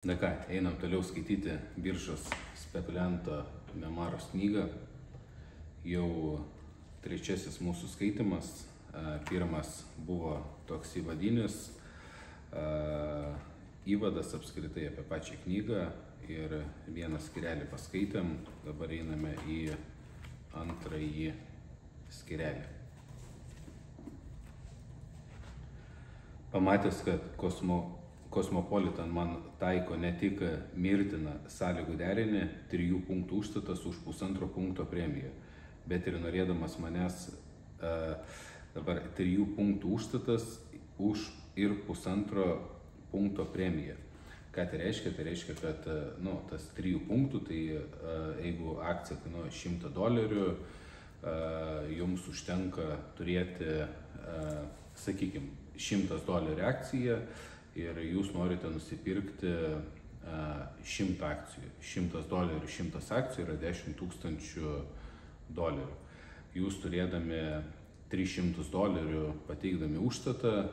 Na ką, einam toliau skaityti biržos spekulianto memuaros knygą. Jau trečiasis mūsų skaitimas. Pirmas buvo toks įvadinis, įvadas apskritai apie pačią knygą ir vieną skyrelį paskaitėm. Dabar einame į antrąjį skyrelį. Pamatęs, kad Cosmopolitan man taiko ne tik mirtiną sąlygų derinį 3 punktų užstatas už 1,5 punkto premiją, bet ir norėdamas manęs dabar 3 punktų užstatas už ir 1,5 punkto premiją. Ką tai reiškia? Tai reiškia, kad tas 3 punktų, tai jeigu akcija kainuoja $100, jums užtenka turėti, sakykime, $100 akciją ir jūs norite nusipirkti 100 akcijų. $100, 100 akcijų yra $10,000. Jūs turėdami $300 pateikdami užstatą,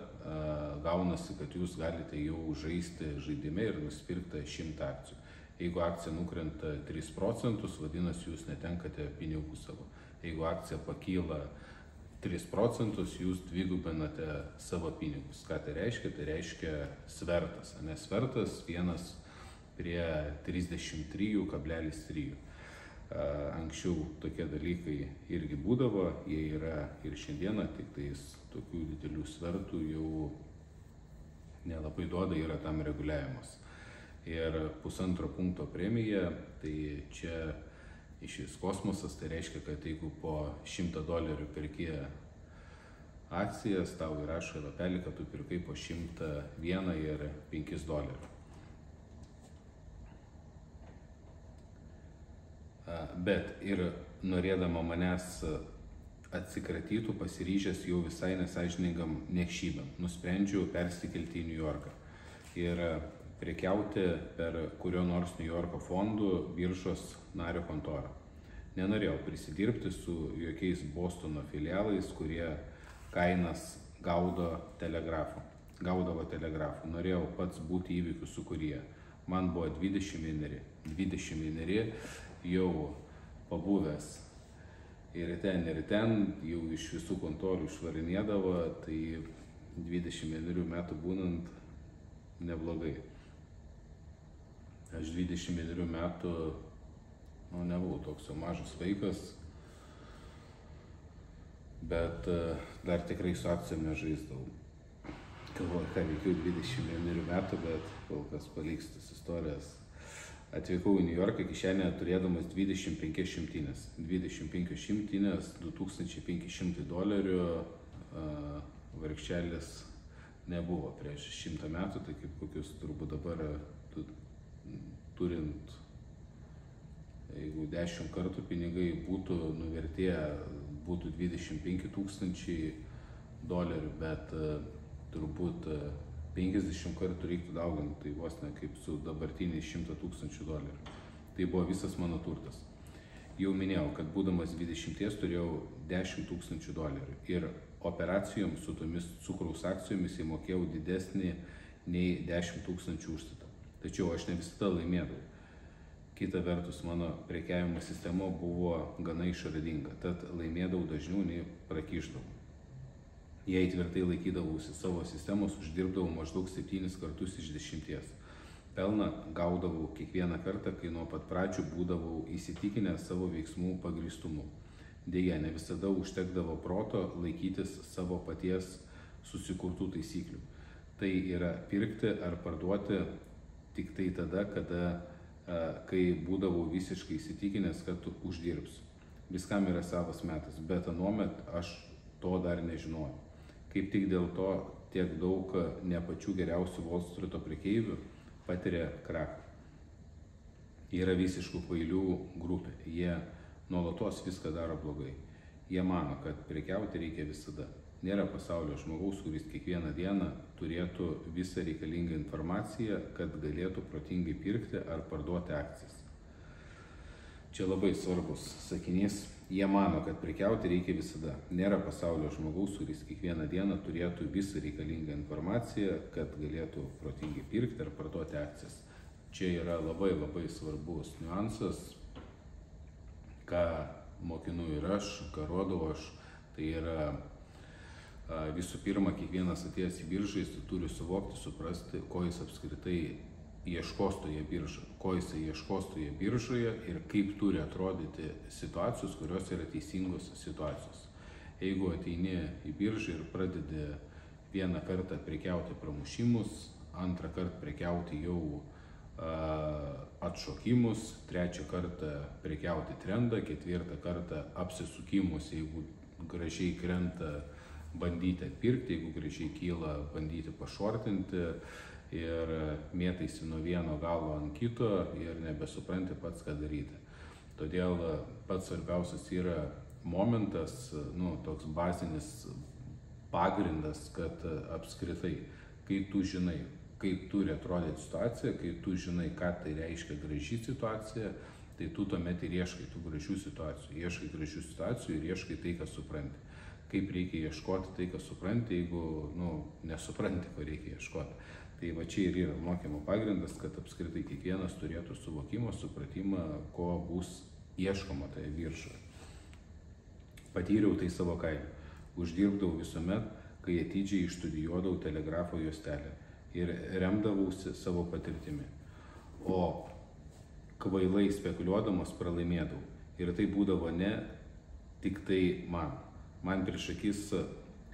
gaunasi, kad jūs galite jau žaisti žaidime ir nusipirkti 100 akcijų. Jeigu akcija nukrenta 3%, vadinasi, jūs netenkate pinigų savo. Jeigu akcija pakyla 3%, jūs dvigubinate savo pinigus. Ką tai reiškia? Tai reiškia svertas. Svertas 1 prie 33,3. Anksčiau tokie dalykai irgi būdavo, jie yra ir šiandieną, tik tais tokių didelių svertų jau nelabai duoda, yra tam reguliavimas. Ir 1,5 punkto premija, tai čia išvis kosmosas, tai reiškia, kad jeigu po $100 perki akcijas, tau įrašo lapelį, kad tu pirkai po $101 ir $5. Bet ir norėdama manęs atsikratytų, pasiryžęs jau visai nesąžiningam niekšybėm, nusprendžiau persikelti į New Yorką ir prekiauti per kurio nors New Yorko fondų biržos nario kontorą. Nenorėjau prisidirbti su jokiais Bostono filialais, kurie kainas gaudavo telegrafu. Norėjau pats būti įvykių sūkuryje. Man buvo 21, jau pabuvęs ir ten, jau iš visų kontorų išvarinėdavo, tai 21 metų būnant neblogai. Aš 21 metų, nebuvau toks jau mažas vaikas, bet dar tikrai su akcijom nežaisdavau. Galvoju, ką veikiau 21 metų, bet kol kas paliks tas istorijas. Atvykau į New Yorką kišenėje turėdamas 25 šimtinės. 25 šimtinės, $2,500, vargšelis nebuvo prieš 100 metų, tai kaip kokius turbūt dabar turint, jeigu 10 kartų pinigai būtų nuvertėję, būtų $25,000, bet turbūt 50 kartų reiktų dauginti, tai vos ne kaip su dabartiniais $100,000. Tai buvo visas mano turtas. Jau minėjau, kad būdamas 20 turėjau $10,000 ir operacijoms su tomis cukraus akcijomis įmokėjau didesnį nei 10,000 užstatą. Tačiau aš ne visada laimėdavau. Kita vertus, mano prekiavimo sistema buvo gana išradinga, tad laimėdavau dažniau nei prakišdavau. Jei tvirtai laikydavausi savo sistemos, uždirbdavau maždaug 7 kartus iš 10. Pelną gaudavau kiekvieną kartą, kai nuo pat pradžių būdavau įsitikinęs savo veiksmų pagrįstumu. Deja, ne visada užtekdavo proto laikytis savo paties susikurtų taisyklių. Tai yra pirkti ar parduoti tik tai tada, kai būdavau visiškai įsitikinęs, kad tu uždirbsi. Viskam yra savas metas, bet anuomet aš to dar nežinojau. Kaip tik dėl to tiek daug ne pačių geriausių Wall Street'o prekeivių patiria krachą. Yra visiškų kvailių grupė, jie nuolatos viską daro blogai. Jie mano, kad prekiauti reikia visada. Nėra pasaulio žmogaus, kuris kiekvieną dieną turėtų visą reikalingą informaciją, kad galėtų protingai pirkti ar parduoti akcijas. Čia labai svarbus sakinys. Jie mano, kad prekiauti reikia visada. Nėra pasaulio žmogaus, kuris kiekvieną dieną turėtų visą reikalingą informaciją, kad galėtų protingai pirkti ar parduoti akcijas. čia yra labai svarbus niuansas, ką mokinu ir aš, ką rodau aš, tai yra visų pirma, kiekvienas atėjęs į biržą, jis turi suvokti, suprasti, ko jis apskritai ieškos toje biržoje, ko jis ieškos toje biržoje ir kaip turi atrodyti situacijos, kurios yra teisingos situacijos. Jeigu ateini į biržą ir pradedi vieną kartą prekiauti pramušimus, antrą kartą prekiauti jau atšokimus, trečią kartą prekiauti trendą, ketvirtą kartą apsisukimus, jeigu gražiai krenta, bandyti atpirkti, jeigu gražiai kyla, bandyti pašortinti ir mėtaisi nuo vieno galo ant kito ir nebesupranti pats, ką daryti. Todėl pats svarbiausias yra momentas, toks bazinis pagrindas, kad apskritai, kai tu žinai, kaip turi atrodyti situacija, kai tu žinai, ką tai reiškia graži situacija, tai tu tuomet ir ieškai tų gražių situacijų. Ieškai gražių situacijų ir ieškai tai, ką supranti. Kaip reikia ieškoti tai, ką supranti, jeigu nesupranti, ko reikia ieškoti. Tai va čia ir yra mokymo pagrindas, kad apskritai kiekvienas turėtų suvokimą, supratimą, ko bus ieškoma toje biržoje. Patyriau tai savo kailiu. Uždirbdavau visuomet, kai atidžiai išstudijuodavau telegrafo juostelę ir remdavausi savo patirtimi. O kvailai spekuliuodamas pralaimėdavau. Ir tai būdavo ne tik tai man. Man prieš akis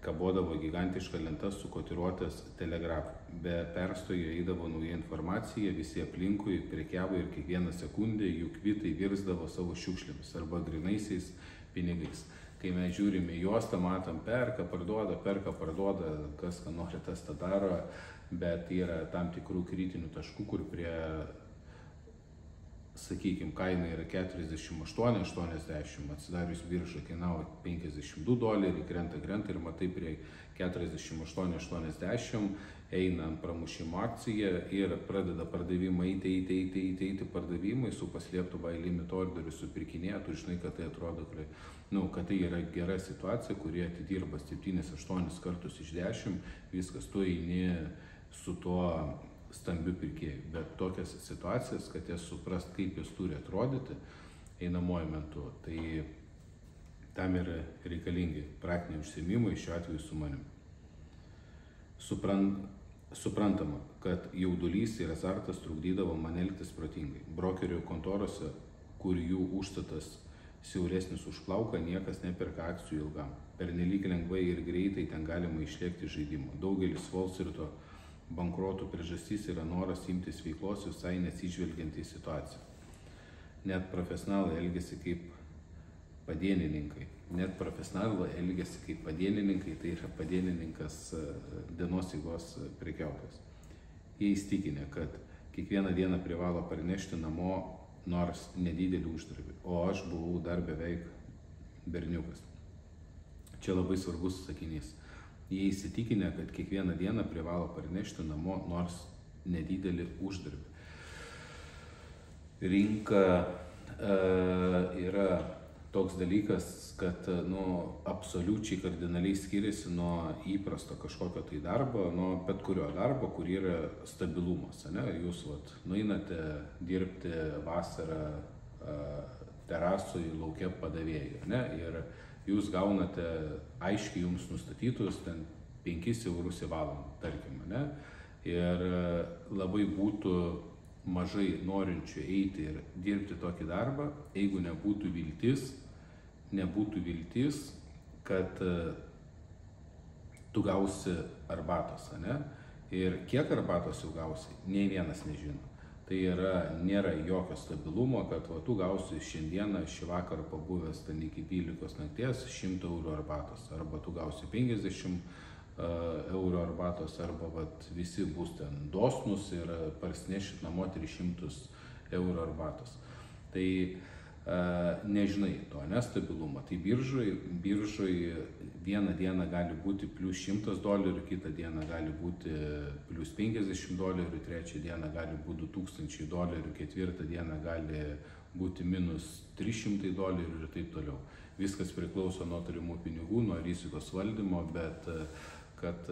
kabodavo gigantiška lenta su kotiruotas telegrafu. Be perstojo eidavo nauja informacija, visi aplinkui prekiavo ir kiekvieną sekundę jų kvitai virsdavo savo šiukšlėmis arba grinaisiais pinigais. Kai mes žiūrime juostą, matom perka, parduoda, kas ką nori, tas tą daro, bet yra tam tikrų kritinių taškų, kur prie, sakykime, kaina yra $48.80, atsidarius biržą kainavo $52, krenta ir matai prie $48.80 eina ant pramušimo akcija ir pradeda pardavimą eiti pardavimai su paslėptu buy limit orderiu supirkinėja, tu žinai, kad tai atrodo, kad tai yra gera situacija, kurie atidirba 7-8 kartus iš 10, viskas, tu eini su tuo stambių pirkėjų, bet tokias situacijas, kad jie suprast, kaip jis turi atrodyti einamuoju metu, tai tam yra reikalingi praktiniai užsiėmimai, šiuo atveju su manim. Suprantama, kad jaudulys ir azartas trukdydavo man elgtis protingai. Brokerių kontorose, kur jų užstatas siauresnis už plauką, niekas neperka akcijų ilgam. Pernelyg lengvai ir greitai ten galima išlėkti žaidimo. Daugelis Wall Streeto bankrotų priežastys yra noras imtis veiklos visai neatsižvelgiant į situaciją. Net profesionalai elgiasi kaip padienininkai. Tai yra padienininkas dienos eigos prekiautojas. Jie įstikinę, kad kiekvieną dieną privalo parnešti namo nors nedidelį uždarbį, o aš buvau dar beveik berniukas. Čia labai svarbus sakinys. Jie įsitikinę, kad kiekvieną dieną privalo parnešti namo nors nedidelį uždarbį. Rinka yra toks dalykas, kad absoliučiai kardinaliai skiriasi nuo įprasto kažkokio tai darbo, nuo bet kurio darbo, kur yra stabilumas. Jūs nueinate dirbti vasarą terasui lauke padavėjų ir jūs gaunate aiškiai jums nustatytus 5 eurus į valandą, tarkim. Ir labai būtų mažai norinčių eiti ir dirbti tokį darbą, jeigu nebūtų viltis, kad tu gausi arbatos. Ir kiek arbatos jau gausi, nei vienas nežino. Tai nėra jokio stabilumo, kad tu gausi šiandieną, šį vakarą pabuvęs iki 12 nakties 100 eurų arbatos, arba tu gausi 50 eurų arbatos, arba visi bus ten dosnus ir parsinešit namo 300 eurų arbatos. Tai nežinai to nestabilumo. Tai biržoj vieną dieną gali būti plus $100, kitą dieną gali būti plus $50, trečią dieną gali būti $2000, ketvirtą dieną gali būti minus $300 ir taip toliau. Viskas priklauso nuo turimų pinigų, nuo rizikos valdymo, bet kad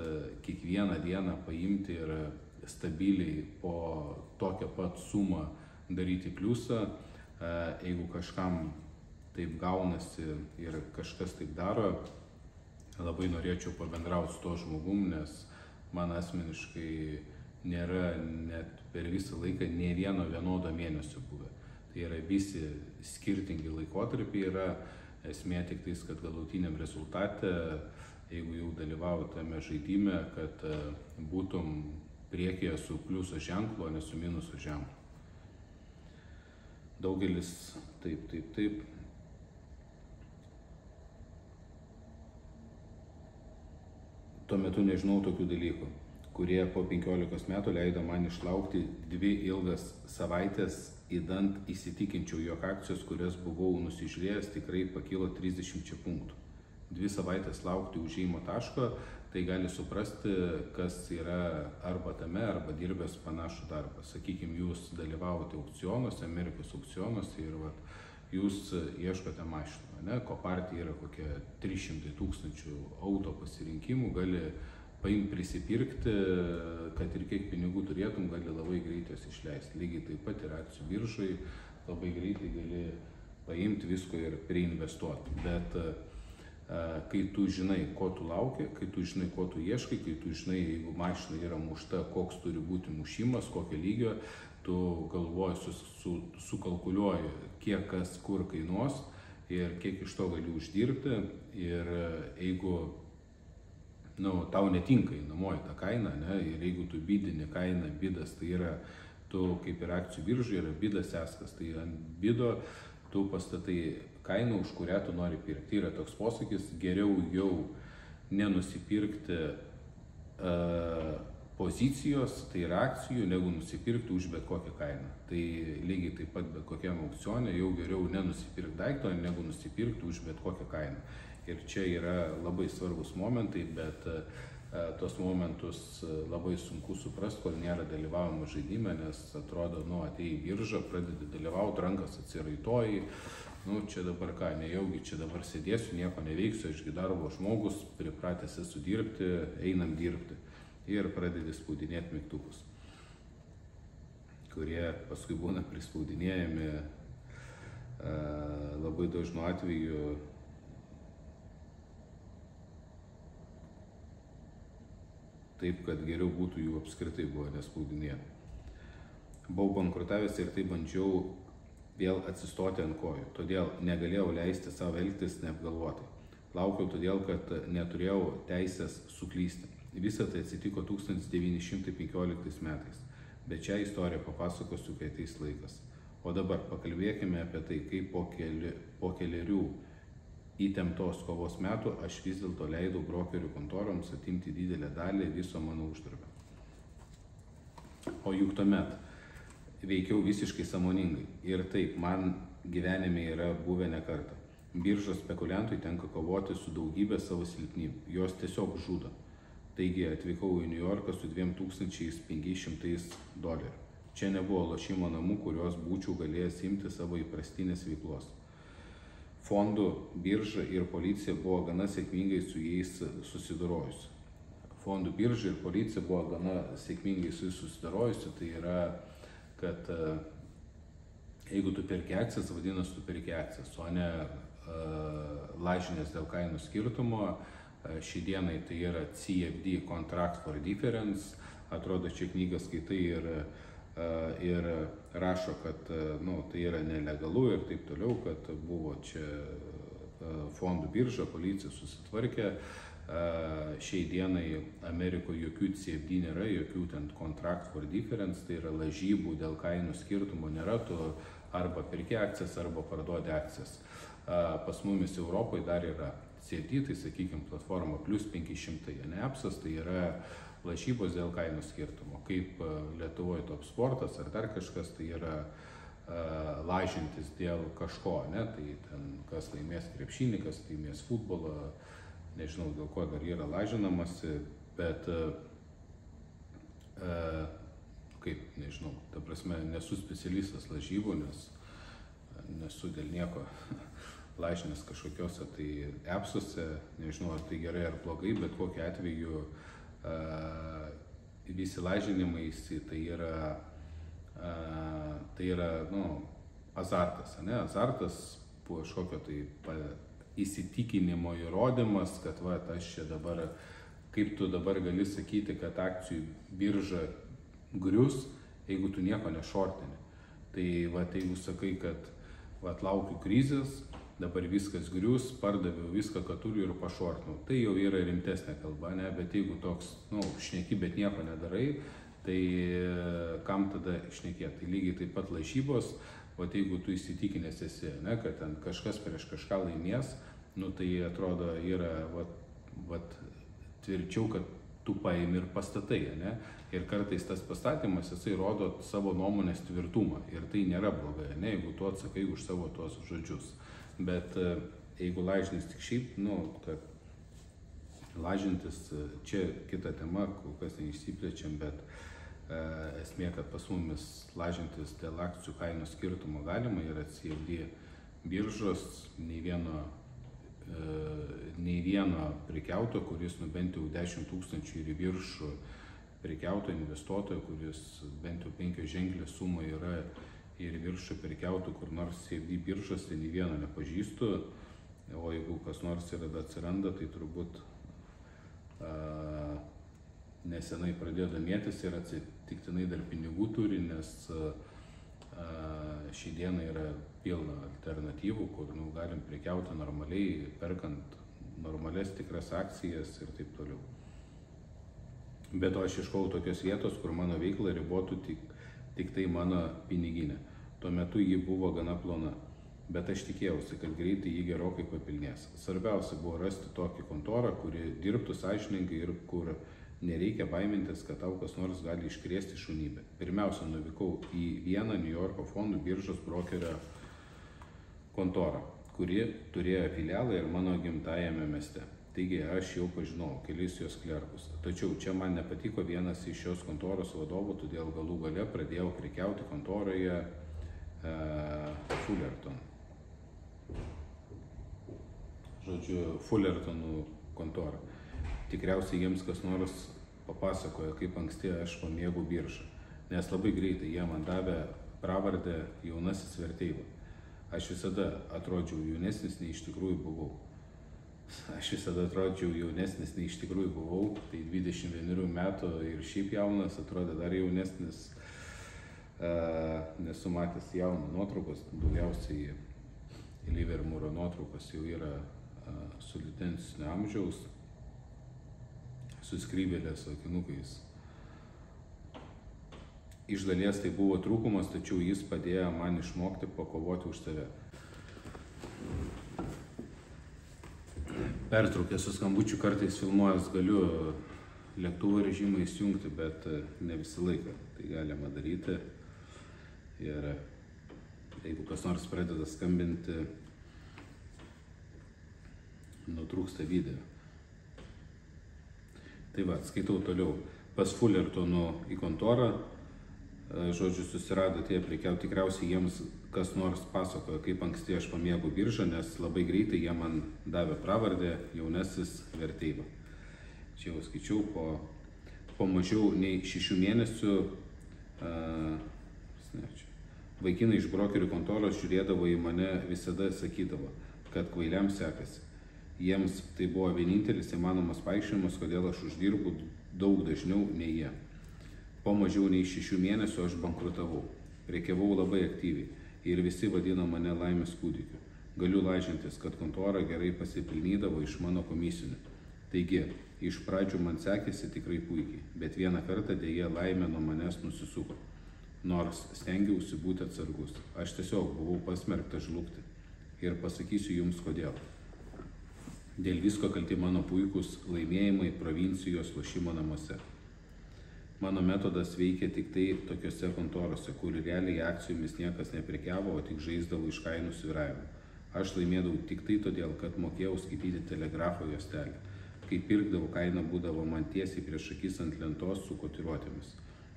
kiekvieną dieną paimti ir stabiliai po tokią pat sumą daryti pliusą. Jeigu kažkam taip gaunasi ir kažkas taip daro, labai norėčiau pabendrauti su to žmogum, nes man asmeniškai nėra net per visą laiką nė vieno vienodo mėnesio buvę. Tai yra visi skirtingi laikotarpiai yra, esmė tik tais, kad galutiniam rezultate, jeigu jau dalyvauji tame žaidime, kad būtum priekyje su pliuso ženklu, o ne su minuso ženklu. Daugelis taip. Tuo metu nežinau tokių dalykų, kurie po 15 metų leido man išlaukti 2 ilgas savaitės, idant įsitikinčiau, jog akcijos, kurias buvau nusižiūrėjęs, tikrai pakilo 30 punktų. 2 savaitės laukti užėjimo taško, tai gali suprasti, kas yra arba tame, arba dirbęs panašų darbą. Sakykime, jūs dalyvavote aukcionuose, Amerikos aukcionuose ir jūs ieškote mašinų, ne? Ko partija yra kokie 300 000 auto pasirinkimų, gali paimti prisipirkti, kad ir kiek pinigų turėtum, gali labai greitai jas išleisti. Lygiai taip pat ir akcijų biržai, labai greitai gali paimti visko ir priinvestuoti. Bet kai tu žinai, ko tu lauki, kai tu žinai, ko tu ieškai, kai tu žinai, jeigu mašina yra mušta, koks turi būti mušimas, kokio lygio, tu galvoji, sukalkuliuoji, kiek kas kur kainuos ir kiek iš to gali uždirbti. Ir jeigu tau netinka įnamoji ta kaina, ne, ir jeigu tu bidini kainą, bidas tai yra, tu kaip ir akcijų biržai yra bidas eskas, tai ant bido tu pastatai kainą, už kurią tu nori pirkti. Yra toks posakis, geriau jau nenusipirkti pozicijos, tai yra akcijų, negu nusipirkti už bet kokią kainą. Tai lygiai taip pat bet kokiam aukcione jau geriau nenusipirkti daikto, negu nusipirkti už bet kokią kainą. Ir čia yra labai svarbus momentai, bet tos momentus labai sunku suprasti, kol nėra dalyvavimo žaidime, nes atrodo, atėjai į biržą, pradedi dalyvauti, rankas atsiraitoji, čia dabar ką, nejaugi čia dabar sėdėsiu, nieko neveiksiu, ašgi darbo žmogus, pripratęs esu dirbti, einam dirbti. Ir pradedi spaudinėti mygtukus, kurie paskui būna prispaudinėjami labai dažnu atveju taip, kad geriau būtų jų apskritai buvo nespaudinėti. Buvau bankrutavęs ir tai bandžiau vėl atsistoti ant kojų, todėl negalėjau leisti savo elgtis neapgalvotai. Laukiau todėl, kad neturėjau teisės suklysti. Visą tai atsitiko 1915 metais, bet šią istoriją papasakosiu, kai ateis laikas. O dabar pakalbėkime apie tai, kaip po keliarių įtemptos kovos metų aš vis dėlto leidau brokerių kontoroms atimti didelę dalį viso mano uždarbio. O juk tuomet veikiau visiškai sąmoningai. Ir taip, man gyvenime yra buvę ne kartą. Biržos spekuliantui tenka kovoti su daugybė savo silpnybių. Jos tiesiog žudo. Taigi atvykau į New Yorką su $2500. Čia nebuvo lošimo namų, kurios būčiau galėjęs imti savo įprastinės veiklos. Fondų, birža ir policija buvo gana sėkmingai su jais susidorojusi. Fondų birža ir policija buvo gana sėkmingai su jais susidorojusi, tai yra, kad jeigu tu perki akcijas, vadinasi, tu perki akcijas, o ne lažinės dėl kainų skirtumo. Šį dienai tai yra CFD, Contract for Difference, atrodo, čia knygą skaitai ir rašo, kad tai yra nelegalu ir taip toliau, kad buvo čia fondų birža, policija susitvarkė. Šiai dienai Amerikoje jokių CFD nėra, jokių ten Contract for Difference, tai yra lažybų dėl kainų skirtumo nėra, tu arba perki akcijas, arba parduodi akcijas. Pas mumis Europoje dar yra CFD, tai sakykime platforma plus 500, ne apsas, tai yra lažybos dėl kainų skirtumo. Kaip Lietuvoje Top Sportas ar dar kažkas, tai yra lažintis dėl kažko, ne? Tai ten kas laimės krepšinį, kas laimės futbolą, nežinau dėl ko dar yra lažinamasi, bet kaip, nežinau, ta prasme, nesu specialistas lažybų, nes nesu dėl nieko lažinęs kažkokiuose tai appsuose, nežinau ar tai gerai ar blogai, bet kokiu atveju visi lažinimaisi, tai yra azartas, ne? Azartas po kažkokio tai įsitikinimo įrodymas, kad aš čia dabar, kaip tu dabar gali sakyti, kad akcijų birža grius, jeigu tu nieko nešortini. Tai jeigu sakai, kad laukiu krizės, dabar viskas grius, pardaviau viską, ką turiu ir pašortinau. Tai jau yra rimtesnė kalba, ne? Bet jeigu toks, šneki, bet nieko nedarai, tai kam tada šnekėti? Tai lygiai taip pat lažybos, jeigu tu įsitikinęs esi, ne, kad ten kažkas prieš kažką laimės, tai atrodo yra tvirčiau, kad tu paimi ir pastatai, ne? Ir kartais tas pastatymas, jisai rodo savo nuomonės tvirtumą ir tai nėra blogai, ne, jeigu tu atsakai už savo tuos žodžius. Bet jeigu lažinis tik šiaip, kad lažintis, čia kita tema, kol kas neišsiplečiam, bet esmė, kad pas mumis lažintis dėl akcijų kainų skirtumo galima yra CFD biržos, nei vieno prekiautojo, kuris bent jau 10 000 ir į viršų prekiautojo investuotojo, kuris bent jau 5 ženklę sumą yra ir viršų prekiautų kur nors CFD biržos, tai nei vieno nepažįstu, o jeigu kas nors yra atsiranda, tai turbūt nesenai pradėjo domėtis ir atsitiktinai dar pinigų turi, nes šį dieną yra pilna alternatyvų, kur galim prekiauti normaliai, perkant normales tikras akcijas ir taip toliau. Bet aš ieškau tokios vietos, kur mano veikla ribotų tik tai mano piniginė. Tuo metu ji buvo gana plona, bet aš tikėjausi, kad greitai ji gerokai papilnės. Svarbiausia buvo rasti tokį kontorą, kuri dirbtų sąžiningai ir kur nereikia baimintis, kad tau kas nors gali iškrėsti šunybę. Pirmiausia, nuvykau į vieną New Yorko fondų biržos brokerio kontorą, kuri turėjo filialą ir mano gimtajame mieste. Taigi aš jau pažinau kelis jos klerkus. Tačiau čia man nepatiko vienas iš šios kontoros vadovų, todėl galų gale pradėjau prekiauti kontoroje Fullerton. Fullertonų kontorą. Tikriausiai jiems kas nors papasakojo, kaip anksti aš pamėgau biržą, nes labai greitai jie man davė pravardę jaunasis verteiva. Aš visada atrodžiau jaunesnis, nei iš tikrųjų buvau. Tai 21 metų ir šiaip jaunas, atrodė dar jaunesnis, nesu matęs jauno nuotraukos, daugiausiai Livermūro nuotraukos jau yra solidensinio amžiaus, su skrybėlės akinukais. Iš dalies tai buvo trūkumas, tačiau jis padėjo man išmokti pakovoti už save. Pertraukė su skambučiu, kartais filmuojas galiu lėktuvo režimą įsijungti, bet ne visą laiką tai galima daryti. Ir jeigu kas nors pradeda skambinti, nutrūksta video. Tai skaitau toliau. Pas Fullertonų į kontorą, susirado tie prekiauti, tikriausiai jiems kas nors pasakojo, kaip anksti aš pamėgau biržą, nes labai greitai jie man davė pravardę jaunasis verteiva. Čia jau skaičiau, po mažiau nei 6 mėnesių vaikinai iš brokerių kontoros žiūrėdavo į mane, visada sakydavo, kad kvailiam sekasi. Jiems tai buvo vienintelis įmanomas paaiškinimas, kodėl aš uždirbu daug dažniau nei jie. Po mažiau nei 6 mėnesių aš bankrutavau. Prekiavau labai aktyviai ir visi vadino mane laimės kūdikiu. Galiu lažintis, kad kontora gerai pasipelnydavo iš mano komisinių. Taigi, iš pradžių man sekėsi tikrai puikiai, bet vieną kartą dėja laimė nuo manęs nusisuko. Nors stengiausi būti atsargus. Aš tiesiog buvau pasmerktas žlugti. Ir pasakysiu jums kodėl. Dėl visko kalti mano puikus laimėjimai provincijos lošimo namuose. Mano metodas veikia tik tai tokiuose kontorose, kur realiai akcijomis niekas neprekiavo, o tik žaisdavo iš kainų svyravimų. Aš laimėdavau tik tai todėl, kad mokėjau skaityti telegrafo juostelę. Kai pirkdavau, kaina būdavo man tiesiai prieš akis ant lentos su kotiruotėmis.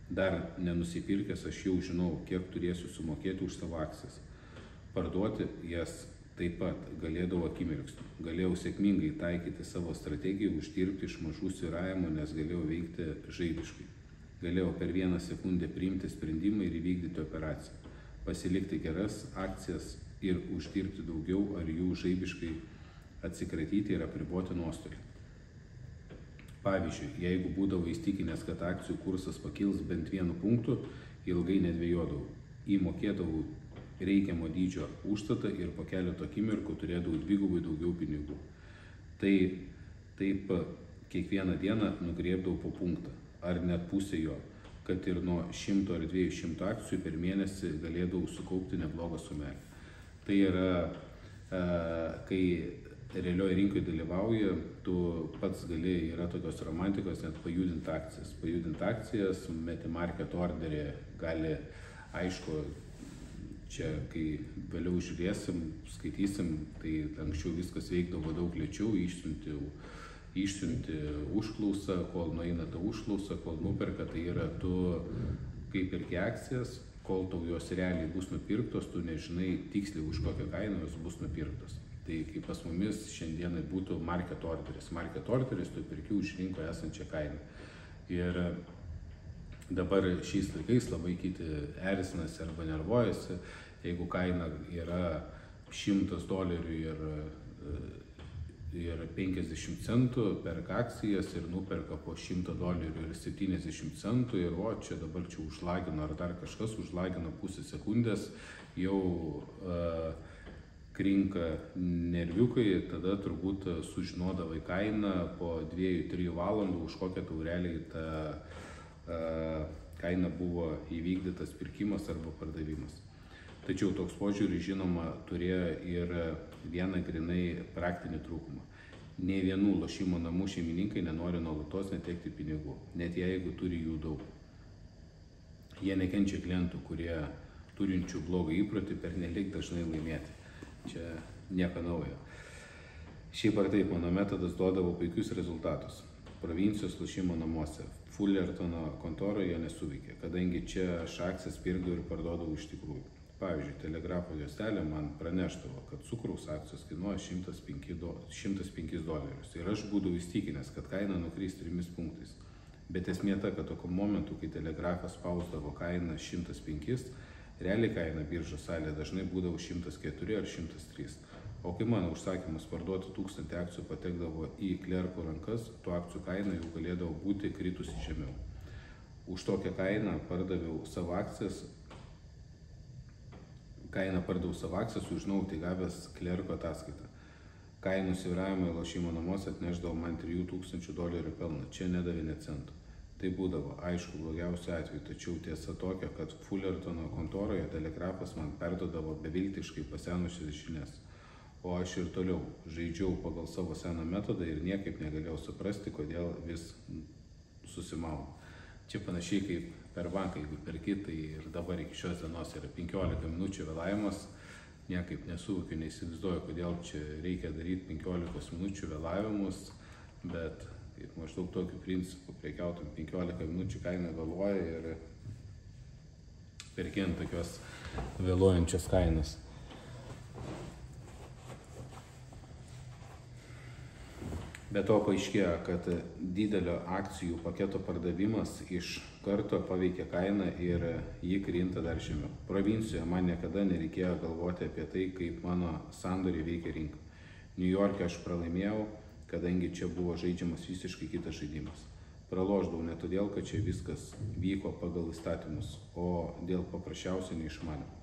Dar nenusipirkęs aš jau žinau, kiek turėsiu sumokėti už savo akcijas. Parduoti jas taip pat galėdavau akimirksniu. Galėjau sėkmingai taikyti savo strategiją, uždirbti iš mažų svyravimų, nes galėjau veikti žaibiškai. galėjau per 1 sekundę priimti sprendimą ir įvykdyti operaciją, pasilikti geras akcijas ir uždirbti daugiau ar jų žaibiškai atsikratyti ir apriboti nuostolį. Pavyzdžiui, jeigu būdavo įstikinęs, kad akcijų kursas pakils bent 1 punktu, ilgai nedvejodavau, įmokėdavau reikiamo dydžio užstatą ir po keleto akimirkų turėdavau 2 daugiau pinigų. Taip kiekvieną dieną nugriebdavau po punktą, ar net pusę jo, kad ir nuo 100 ar 200 akcijų per mėnesį galėdavau sukaupti neblogą sumelį. Tai yra, kai realioje rinkoje dalyvauji, tu pats gali, yra tokios romantikos, net pajudinti akcijas. Pajudinti akcijas, meti market orderį, gali, aišku, čia kai vėliau žiūrėsim, skaitysim, tai anksčiau viskas veikdavo daug lėčiau, išsiunti užklausą, kol nueina ta užklausa, kol nuperka, tai yra tu, kai perki akcijas, kol tau jos realiai bus nupirktos, tu nežinai tiksliai už kokią kainą jos bus nupirktos. Tai kaip pas mumis šiandienai būtų market orderis. Market orderis tu perki už rinkoje esančią kainą. Ir dabar šiais laikais labai kiti erzinasi arba nervuojasi, jeigu kaina yra $100 ir 50 centų, perka akcijas ir nuperka po $100 ir 70 centų ir čia dabar čia užlagino ar dar kažkas užlagino pusę sekundės, jau krinka nerviukai, tada turbūt sužinodavai kainą po 2-3 valandų, už kokią tau realiai ta kaina buvo įvykdytas pirkimas arba pardavimas. Tačiau toks požiūris, žinoma, turėjo ir vieną grinai praktinį trūkumą. Nė vienų lošimo namų šeimininkai nenori nuolatos netekti pinigų, net jeigu turi jų daug. Jie nekenčia klientų, kurie turinčių blogą įprotį pernelyg dažnai laimėti. Čia nieko naujo. Šiaip ar taip, mano metodas duodavo puikius rezultatus. Provincijos lošimo namuose, Fullertono kontoroje nesuveikė, kadangi čia aš akcijas pirkdavau ir parduodavau iš tikrųjų. Pavyzdžiui, telegrafo juostelė man praneštavo, kad cukraus akcijos kainuoja $105 ir aš būdavau įstikinęs, kad kaina nukris 3 punktais. Bet esmė ta, kad tokiu momentu, kai telegrafas spausdavo kainą 105, realiai kaina biržos salėje dažnai būdavo 104 ar 103. O kai mano užsakymas parduoti 1000 akcijų patekdavo į klerkų rankas, tų akcijų kaina jau galėdavo būti kritusi žemiau. Už tokią kainą pardaviau savo akcijas, sužinau, tai gavęs klerko ataskaitą. Kainų svyravimai lošimo namuose atnešdavo man $3000 pelną, čia nedavė net centų. Tai būdavo, aišku, blogiausiu atveju, tačiau tiesa tokia, kad Fullertono kontoroje telegrafas man perduodavo beviltiškai pasenusias žinias. O aš ir toliau žaidžiau pagal savo seną metodą ir niekaip negalėjau suprasti, kodėl vis susimaunu. Čia panašiai kaip per banką, jeigu perki, tai ir dabar iki šios dienos yra 15 minučių vėlavimas. Niekaip nesuvokiu, neįsivaizduoju, kodėl čia reikia daryti 15 minučių vėlavimus, bet maždaug tokiu principu prekiautum 15 minučių kainą vėluoja ir perki ant tokios vėluojančios kainos. Be to paaiškėjo, kad didelio akcijų paketo pardavimas iš karto paveikia kainą ir ji krinta dar žemiau. Provincijoje man niekada nereikėjo galvoti apie tai, kaip mano sandoriai veikia rinką. New York'e aš pralaimėjau, kadangi čia buvo žaidžiamas visiškai kitas žaidimas. Pralošdavau ne todėl, kad čia viskas vyko pagal įstatymus, o dėl paprasčiausio neišmanimo.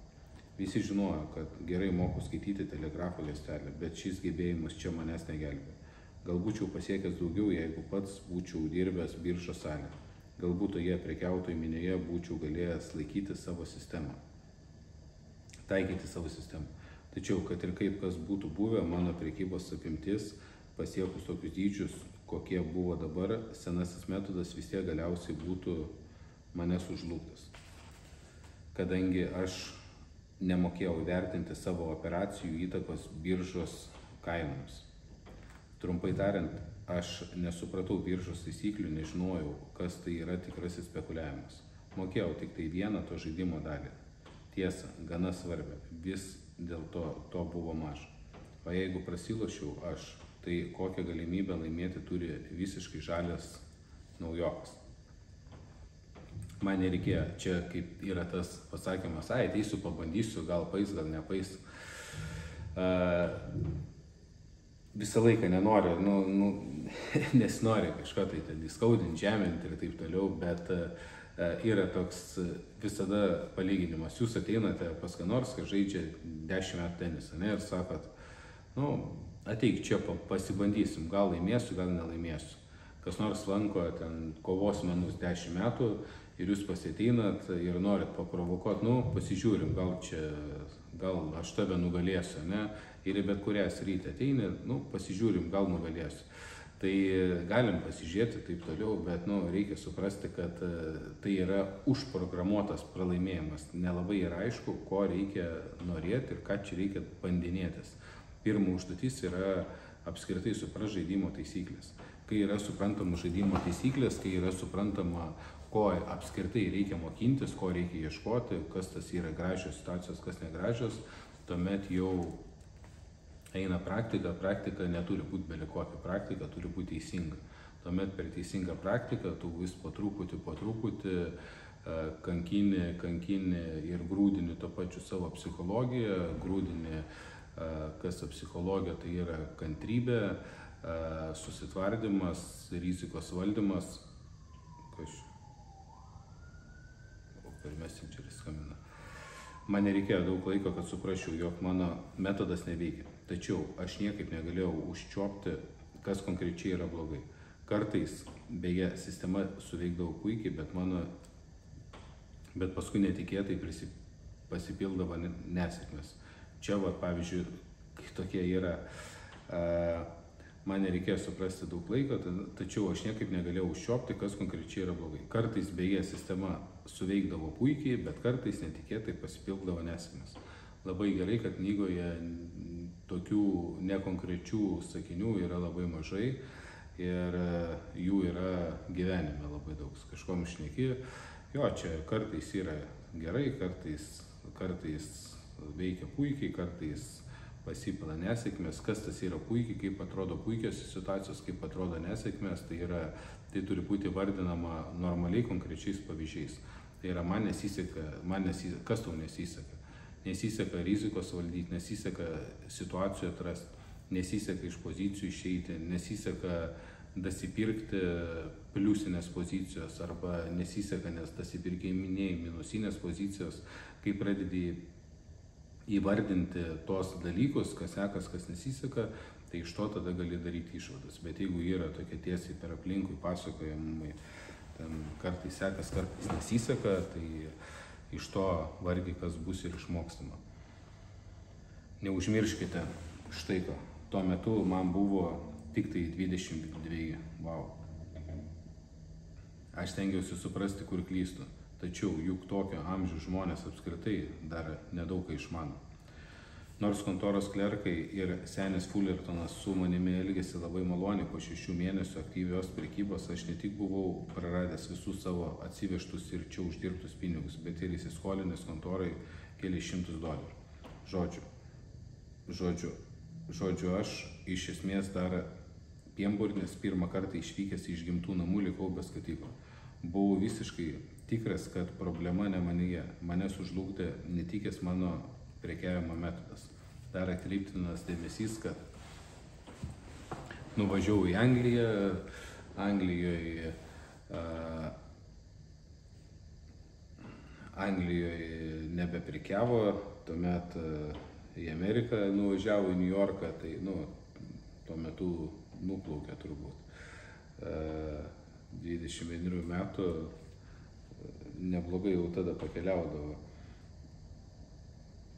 Visi žinojo, kad gerai moku skaityti telegrafo juostelę, bet šis gebėjimas čia manęs negelbėjo. Galbūt būčiau pasiekęs daugiau, jeigu pats būčiau dirbęs biržos salėje. Galbūt toje prekiautojų minėje būčiau galėjęs laikyti savo sistemą, taikyti savo sistemą. Tačiau, kad ir kaip kas būtų buvę, mano prekybos apimtis pasiekus tokius dydžius, kokie buvo dabar, senasis metodas vis tiek galiausiai būtų mane sužlugdęs. Kadangi aš nemokėjau vertinti savo operacijų įtakos biržos kainoms. Trumpai tariant, aš nesupratau biržos taisyklių, nežinojau, kas tai yra tikrasis spekuliavimas. Mokėjau tik tai vieną to žaidimo dalį. Tiesa, gana svarbia, vis dėl to buvo maža. O jeigu prasilošiau aš, tai kokią galimybę laimėti turi visiškai žalias naujokas. Man nereikėjo, čia kaip yra tas pasakymas, ateisiu, pabandysiu, gal pais, gal nepais. Visą laiką nenori, nesinori kažko tai ten įskaudinti, žeminti ir taip toliau, bet yra toks visada palyginimas. Jūs ateinate pas ką nors, kad žaidžia 10 metų tenisą, ne, ir sakot, ateik čia, pasibandysim, gal laimėsiu, gal nelaimėsiu. Kas nors lanko ten kovos menus 10 metų ir jūs pasiteinat ir norit paprovokuoti, pasižiūrim, gal aš tave nugalėsiu, ne? Ir bet kurią sritį ateini, pasižiūrim, gal nugalėsiu. Tai galim pasižiūrėti taip toliau, bet reikia suprasti, kad tai yra užprogramuotas pralaimėjimas. Nelabai yra aišku, ko reikia norėti ir ką čia reikia bandinėtis. Pirma užduotis yra apskritai suprasti žaidimo taisyklės. Kai yra suprantama žaidimo taisyklės, kai yra suprantama, ko apskritai reikia mokintis, ko reikia ieškoti, kas tas yra gražios situacijos, kas negražios, tuomet jau eina praktika. Praktika neturi būti belikokia, praktika turi būti teisinga. Tuomet per teisingą praktiką tu vis po truputį kankini ir grūdini to pačiu savo psichologiją, grūdini, kas psichologija, tai yra kantrybė, susitvardymas, rizikos valdymas. Per Messengerį skambina. Man nereikėjo daug laiko, kad suprasčiau, jog mano metodas neveikia. Tačiau aš niekaip negalėjau užčiuopti, kas konkrečiai yra blogai. Kartais, beje, sistema suveikdavo puikiai, bet paskui netikėtai pasipildavo nesėkmės. Čia, pavyzdžiui, tokie yra, man nereikėjo suprasti daug laiko, tačiau aš niekaip negalėjau užčiuopti, kas konkrečiai yra blogai. Kartais, beje, sistema suveikdavo puikiai, bet kartais netikėtai pasipildavo nesėkmės. Labai gerai, kad knygoje tokių nekonkrečių sakinių yra labai mažai ir jų yra gyvenime labai daug. Kažkom šneki, čia kartais yra gerai, kartais veikia puikiai, kartais pasipila nesėkmės. Kas tas yra puikiai, kaip atrodo puikios situacijos, kaip atrodo nesėkmės, tai turi būti vardinama normaliai konkrečiais pavyzdžiais. Tai yra man nesiseka, kas tau nesiseka? Nesiseka rizikos valdyti, nesiseka situacijų atrasti, nesiseka iš pozicijų išeiti, nesiseka dasipirkti pliusinės pozicijos arba nesiseka, nes dasipirkiminiai minusinės pozicijos, kai pradedi įvardinti tos dalykus, kas sekas, kas nesiseka, tai iš to tada gali daryti išvadas. Bet jeigu yra tokie tiesiai per aplinkui pasakojimai, kartais sekas, kartais nesiseka, tai iš to vargiai kas bus ir išmokstama. Neužmirškite štai ko. Tuo metu man buvo tik tai 22. Wow. Aš stengiausi suprasti, kur klystu. Tačiau juk tokio amžiaus žmonės apskritai dar nedaug ką išmano. Nors kontoros klerkai ir senis Fullertonas su manimi elgėsi labai maloniai, po 6 mėnesių aktyvios prekybos aš ne tik buvau praradęs visus savo atsivežtus ir čia uždirbtus pinigus, bet ir įsiskolinęs kontorai keliais $100. Žodžiu, aš iš esmės dar pienburnis pirmą kartą išvykęs iš gimtų namų likau be skatiko. Buvau visiškai tikras, kad problema ne manyje. Mane sužlugdė netikęs mano prekiavimo metodas. Dar atkreiptinas dėmesys, kad nuvažiavau į Angliją, Anglijoje nebeprekiavo, tuomet į Ameriką nuvažiavo, į New Yorką, tai tuo metu nuplaukė turbūt. 21 metų neblogai jau tada pakeliaudavo.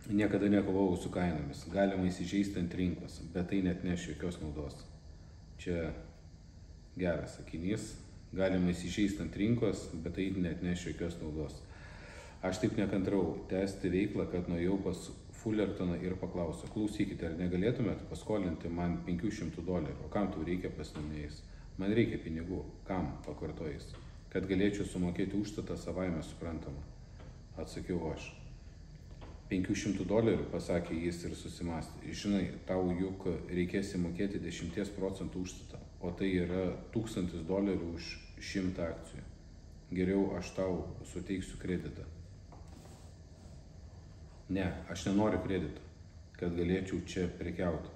Niekada nekovau su kainomis. Galima įsižeisti ant rinkos, bet tai net neš jokios naudos. Čia geras sakinys. Galima įsižeisti ant rinkos, bet tai net neš jokios naudos. Aš taip nekantrau tęsti veiklą, kad nuėjau pas Fullertoną ir paklausiau: klausykite, ar negalėtumėte paskolinti man $500? O kam tau reikia pastumėjais? Man reikia pinigų. Kam? Pakartojais. Kad galėčiau sumokėti užstatą, savaime suprantama. Atsakiau aš. $500, pasakė jis ir susimastė. Žinai, tau juk reikės įmokėti 10% užstatą, o tai yra $1000 už 100 akcijų. geriau aš tau suteiksiu kreditą. Ne, aš nenoriu kredito, kad galėčiau čia prekiauti.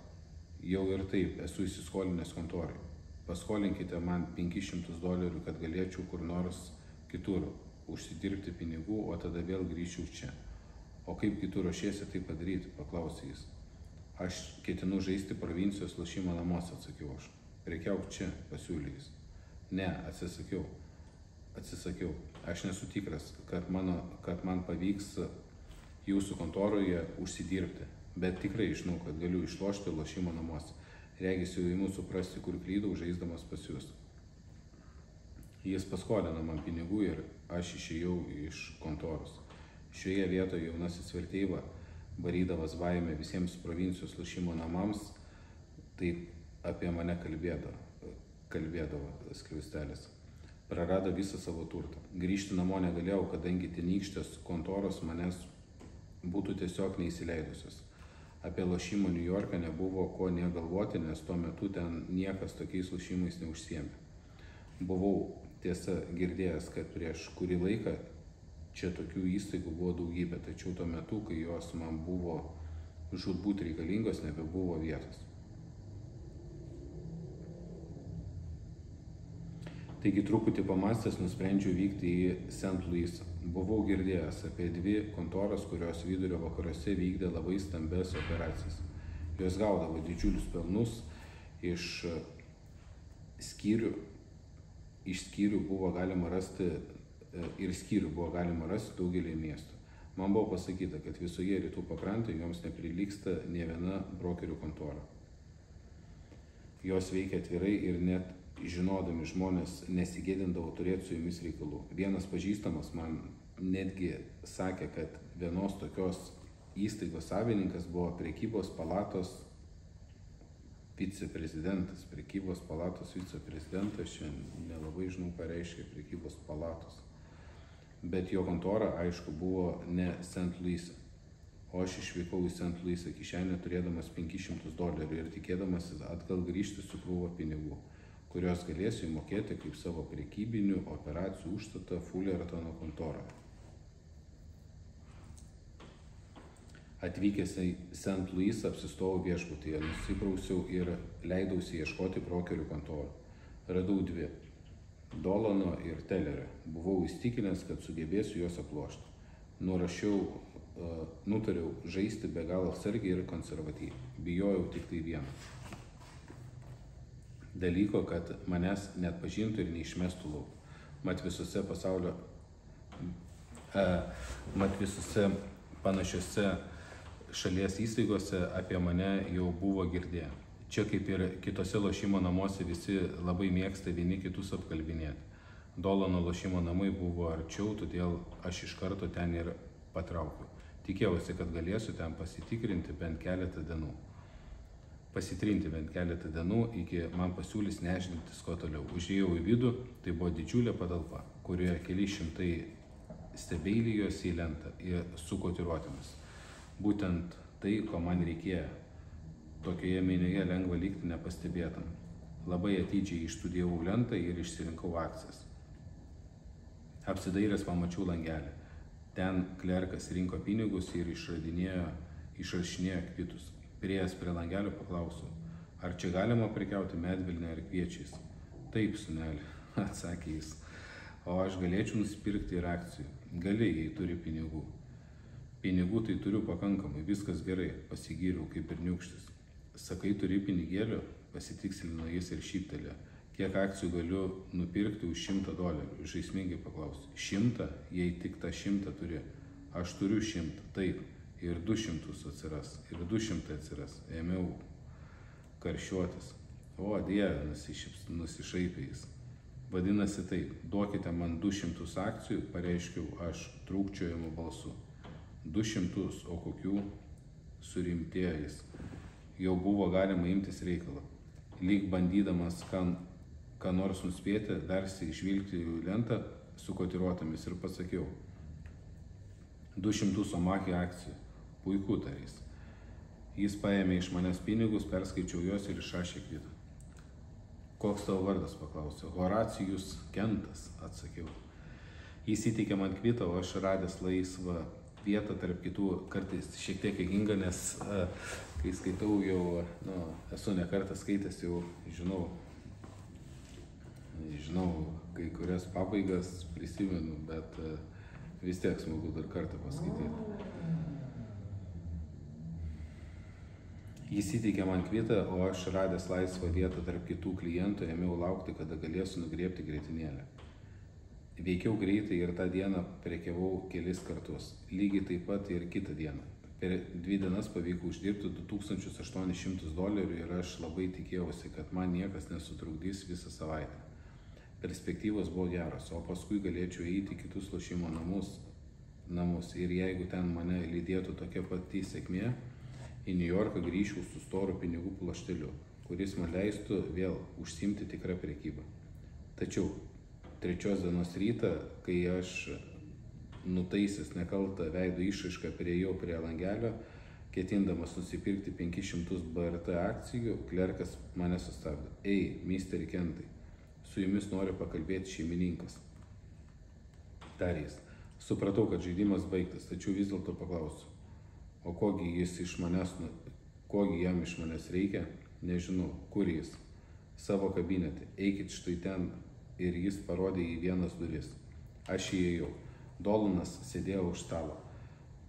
Jau ir taip esu įsiskolinęs kontorai. Paskolinkite man $500, kad galėčiau kur nors kitur užsidirbti pinigų, o tada vėl grįžčiau čia. O kaip kitur ruošiesi tai padaryti, paklausė jis. Aš ketinu žaisti provincijos lošimo namuose, atsakiau aš. Prekiauk čia, pasiūlė jis. Ne, atsisakiau. Aš nesu tikras, kad man pavyks jūsų kontoroje užsidirbti, bet tikrai žinau, kad galiu išlošti lošimo namuose. Regis jau imu suprasti, kur klydau, žaisdamas pas jūs. Jis paskolino man pinigų ir aš išėjau iš kontoros. Šioje vietoje jaunasis verteiva, varydavas baimę visiems provincijos lošimo namams, taip apie mane kalbėdavo skliaustelis. Prarado visą savo turtą. Grįžti namo negalėjau, kadangi tenykštės kontoros manęs būtų tiesiog neįsileidusios. Apie lošimą New Yorką nebuvo ko negalvoti, nes tuo metu ten niekas tokiais lošimais neužsiėmė. Buvau tiesa girdėjęs, kad prieš kurį laiką čia tokių įstaigų buvo daugybė, tačiau tuo metu, kai jos man buvo žūtbūt reikalingos, nebebuvo vietos. Taigi truputį pamastęs nusprendžiau vykti į St. Louisą. Buvau girdėjęs apie 2 kontoras, kurios vidurio vakaruose vykdė labai stambes operacijas. Jos gaudavo didžiulius pelnus, iš skyrių buvo galima rasti daugelį miestų. Man buvo pasakyta, kad visoje rytų pakrantėje joms neprilygsta nė viena brokerių kontora. Jos veikia atvirai ir net žinodami žmonės nesigėdindavo turėti su jumis reikalų. Vienas pažįstamas man netgi sakė, kad vienos tokios įstaigos savininkas buvo prekybos palatos viceprezidentas. Prekybos palatos viceprezidentas, šiandien nelabai žinau, ką reiškia prekybos palatos. Bet jo kontora, aišku, buvo ne St. Louis'e. O aš išvykau į St. Louis'ą kišenę turėdamas $500 ir tikėdamas atgal grįžti su krūva pinigų, kurios galėsiu įmokėti kaip savo prekybinių operacijų užstatą Fullertono kontoroje. Atvykęs į St. Louis'ą apsistojau viešbutyje, nusiprausiau ir leidausi ieškoti brokerių kontorų. Radau 2 – Dolano ir Tellerio. Buvau įstikinęs, kad sugebėsiu juos aplošti. Nutariau žaisti be galo atsargiai ir konservatyviai. Bijojau tik tai vieną dalyko, kad manęs net pažintų ir neišmestų lauk. Mat visose panašiose šalies įstaigose apie mane jau buvo girdėję. Čia kaip ir kitose lošimo namuose visi labai mėgsta vieni kitus apkalbinėti. Dolano lošimo namai buvo arčiau, todėl aš iš karto ten ir patraukiau. Tikėjausi, kad galėsiu ten pasitrinti bent keletą dienų, iki man pasiūlys nežinantis ko toliau. Užėjau į vidų, tai buvo didžiulė patalpa, kurioje keli šimtai stebeilijos į lentą su kotiruotėmis. Būtent tai, ko man reikėjo. Tokioje minioje lengva likti nepastebėtam. Labai atidžiai išstudijavau lentą ir išsirinkau akcijas. Apsidairęs pamačiau langelį. Ten klerkas rinko pinigus ir išrašinėjo kvitus. Priėjęs prie langelio paklausiau, ar čia galima prekiauti medvilne ar kviečiais. Taip, sūneli, atsakė jis. O aš galėčiau nusipirkti ir akcijų. Gali, jei turi pinigų. Pinigų tai turiu pakankamai, viskas gerai, pasigyriau kaip ir niukštis. Sakai, turi pinigėlių, pasitikslino jis ir šyptelė. Kiek akcijų galiu nupirkti už $100? Žaismingai paklausiu. 100, jei tik tą 100 turi. Aš turiu 100, taip. Ir 200 atsiras, ir 200 atsiras. Ėmiau karščiuotis. O, Dieve, nusišaipė jis. Vadinasi taip, duokite man 200 akcijų, pareiškiau aš trūkčiojimu balsu. 200, o kokių? Surimtėjo jis. Jau buvo galima imtis reikalą. Lyg bandydamas ką nors nuspėti, darsi išvilgti į lentą su kotiruotomis ir pasakiau. 200 Omahe akcijų. Puiku, tarys. Jis paėmė iš manęs pinigus, perskaičiau juos ir išrašė kvitą. Koks tavo vardas, paklausė. Horacijus Kentas, atsakiau. Jis įteikė man kvitą, o aš radęs laisvą vietą tarp kitų, kartais šiek tiek juokinga, nes kai skaitau jau, esu ne kartą skaitęs, jau žinau kai kurias pabaigas, prisimenu, bet vis tiek smagu dar kartą paskaityti. Jis įteikė man kvitą, o aš radęs laisvą vietą tarp kitų klientų, ėmiau laukti, kada galėsiu nugriebti grietinėlę. Veikiau greitai ir tą dieną prekiavau kelis kartus, lygiai taip pat ir kitą dieną. Per 2 dienas pavyko uždirbti $2800 ir aš labai tikėjausi, kad man niekas nesutrukdys visą savaitę. Perspektyvos buvo geros, o paskui galėčiau eiti į kitus lošimo namus ir jeigu ten mane lydėtų tokia pati sėkmė, į New Yorką grįžčiau su storu pinigų plašteliu, kuris man leistų vėl užsiimti tikrą prekybą. Tačiau 3 dienos rytą, kai aš nutaisęs nekaltą veido išraišką priėjau prie langelio, ketindamas nusipirkti 500 BRT akcijų, klerkas mane sustabdė. Ei, misteri Kentai, su jumis noriu pakalbėti šeimininkas. Tarė jis. Supratau, kad žaidimas baigtas, tačiau vis dėlto paklausiu. O kogi jam iš manęs reikia? Nežinau, kur jis? Savo kabinete. Eikit štai ten. Ir jis parodė į vienas duris. Aš įėjau. Dolanas sėdėjo už stalo.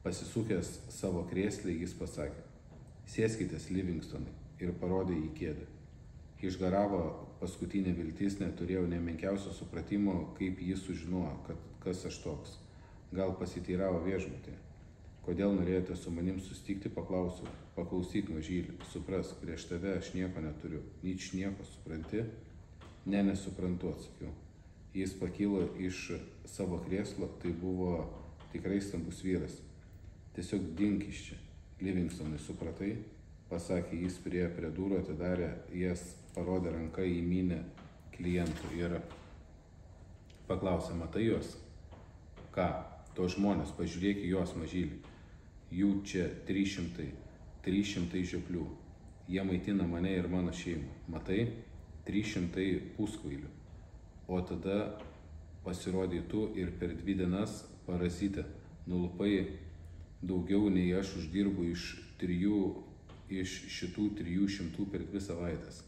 Pasisukęs savo krėslį, jis pasakė, sėskitės Livingstonai, ir parodė į kėdę. Išgaravo paskutinė viltis, neturėjau nemenkiausio supratimo, kaip jis sužinojo, kas aš toks. Gal pasiteiravo viešbutį. Kodėl norėjote su manim susitikti, paklausiau. Paklausyk, mažylį, suprask, prieš tave aš nieko neturiu. Nieko, supranti? Ne, nesuprantu, atsakiau. Jis pakilo iš savo krėslo, tai buvo tikrai stambus vyras. Tiesiog dink iš čia. Livingstonai, supratai? Pasakė, jis prie durų atidarė, jas parodė ranką į minią klientų ir paklausė, matai juos? Ką? To žmonės, pažiūrėk į juos, mažylį. Jų čia 300 žioplių. Jie maitina mane ir mano šeimą. Matai? 300 puskvailių. O tada pasirodė tu ir per 2 dienas parazitė nulupai daugiau nei aš uždirbu iš šitų 300 per 2 savaitės.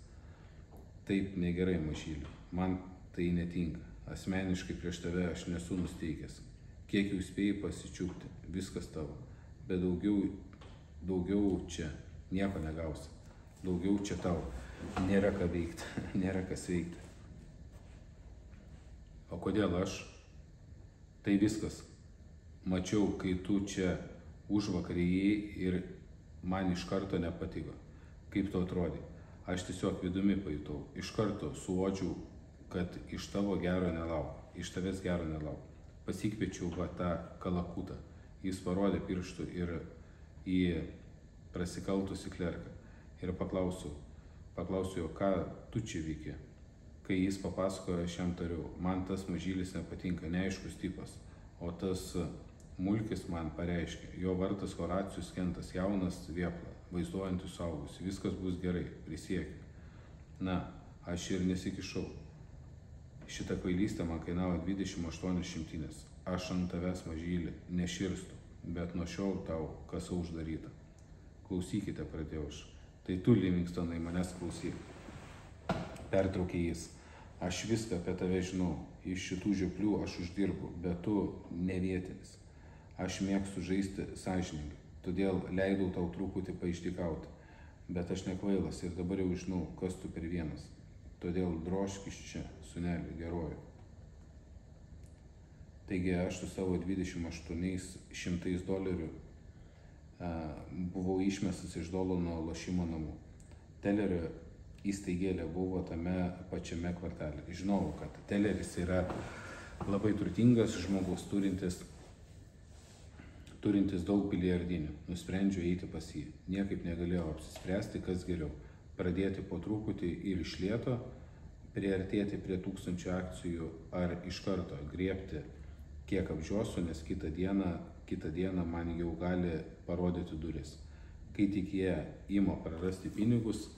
Taip negerai, mažylį. Man tai netinka. Asmeniškai prieš tave aš nesu nusteikęs. Kiek jau spėjai pasičiupti, viskas tavo. Bet daugiau čia nieko negausi. Daugiau čia tau. Nėra ką veikti, nėra kas veikti. O kodėl aš? Tai viskas. Mačiau, kai tu čia užvakarėjai ir man iš karto nepatiko. Kaip tu atrodai? Aš tiesiog vidumi pajutau. Iš karto suodžiau, kad iš tavęs gero nelauk. Pasikviečiau tą kalakutą. Jis parodė pirštų ir į prasikaltusį klerką. Ir paklausiau, ką tu čia veiki. Kai jis papasakojo, aš jam tariau, man tas mažylis nepatinka, neaiškus tipas, o tas mulkis man pareiškė, jo vardas Horacijus Kentas, jaunas vėpla, vaizduojantis suaugusi, viskas bus gerai, prisiekiu. Na, aš ir nesikišau. Šitą kvailystę man kainavo 28 šimtinės. Aš ant tavęs, mažylį, neširstu, bet nuo šiol tau kas uždaryta. Klausykite, pradėjau aš. Tai tu, Livingstonai, manęs klausyk. Pertraukė jis. Aš viską apie tave žinau. Iš šitų žioplių aš uždirbu, bet tu ne vietinis. Aš mėgstu žaisti sąžiningai, todėl leidau tau truputį paišdykauti. Bet aš nekvailas ir dabar jau žinau, kas tu per vienas. Todėl drožk iš čia, sūneli, geroju. Taigi aš su savo $2800 buvau išmestas iš Dolano lošimo namų. Telerio įstaigėlė buvo tame pačiame kvartale. Žinau, kad Teleris yra labai turtingas žmogus, turintis daug milijardinių. Nusprendžiau eiti pas jį. Niekaip negalėjau apsispręsti, kas geriau. Pradėti po truputį ir iš lėto, priartėti prie 1000 akcijų ar iš karto griebti kiek apžiosiu, nes kitą dieną man jau gali parodyti duris. Kai tik jie ima prarasti pinigus,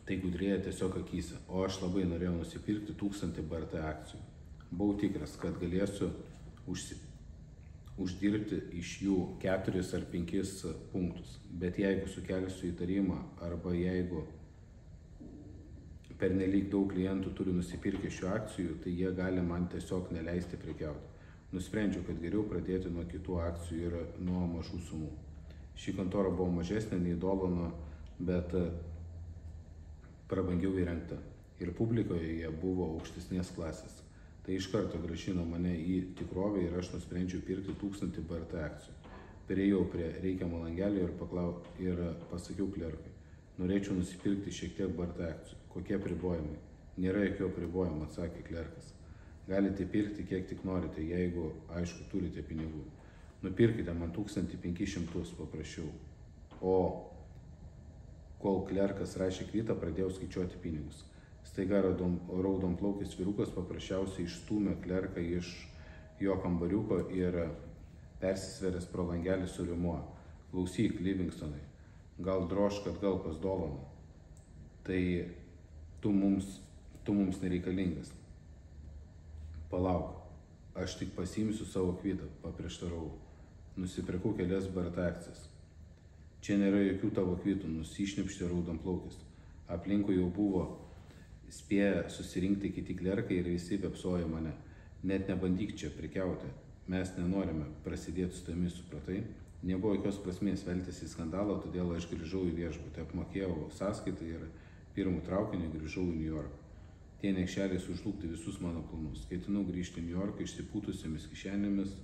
Tai gudrėja tiesiog akyse, o aš labai norėjau nusipirkti 1000 BRT akcijų. Buvau tikras, kad galėsiu uždirbti iš jų 4 ar 5 punktus, bet jeigu sukelsiu įtarimą arba jeigu pernelyg daug klientų turi nusipirkę šių akcijų, tai jie gali man tiesiog neleisti prekiauti. Nusprendžiau, kad geriau pradėti nuo kitų akcijų ir nuo mažų sumų. Ši kontora buvo mažesnė nei Dolano, bet prabangiau įrengta ir publikoje jie buvo aukštesnės klasės. Tai iš karto grąžino mane į tikrovę ir aš nusprendžiau pirkti 1000 BRT akcijų. Priėjau prie reikiamo langelio ir pasakiau klerkui, norėčiau nusipirkti šiek tiek BRT akcijų. Kokie apribojimai? Nėra jokio apribojimo, atsakė klerkas. Galite pirkti kiek tik norite, jeigu, aišku, turite pinigų. Nupirkite man 1500, paprašiau. O kol klerkas rašė kvitą, pradėjau skaičiuoti pinigus. Staiga raudonplaukis vyrukas paprasčiausiai išstūmė klerką iš jo kambariuko ir persisveręs pro langelį surimuo. Klausyk, Livingstonai, gal drožk atgal pas Dolaną. Tai tu mums nereikalingas. Palauk, aš tik pasiimsiu savo kvitą, paprieštaravau. Nusipirkau kelias BRT akcijas. Čia nėra jokių tavo kvitų, nusišnipštė raudonplaukis. Aplinkui jau buvo spėję susirinkti kiti klerkai ir visi bepsojo mane. Net nebandyk čia prekiauti, mes nenorime prasidėti su tavimi, supratai? Nebuvo jokios prasmės veltis į skandalą, todėl aš grįžau į viešbutį, apmokėjau sąskaitą ir pirmų traukinių grįžau į New Yorką. Tie niekšeliai sužlugdė visus mano planus. Ketinau grįžti į New Yorką išsipūtusiamis kišenėmis,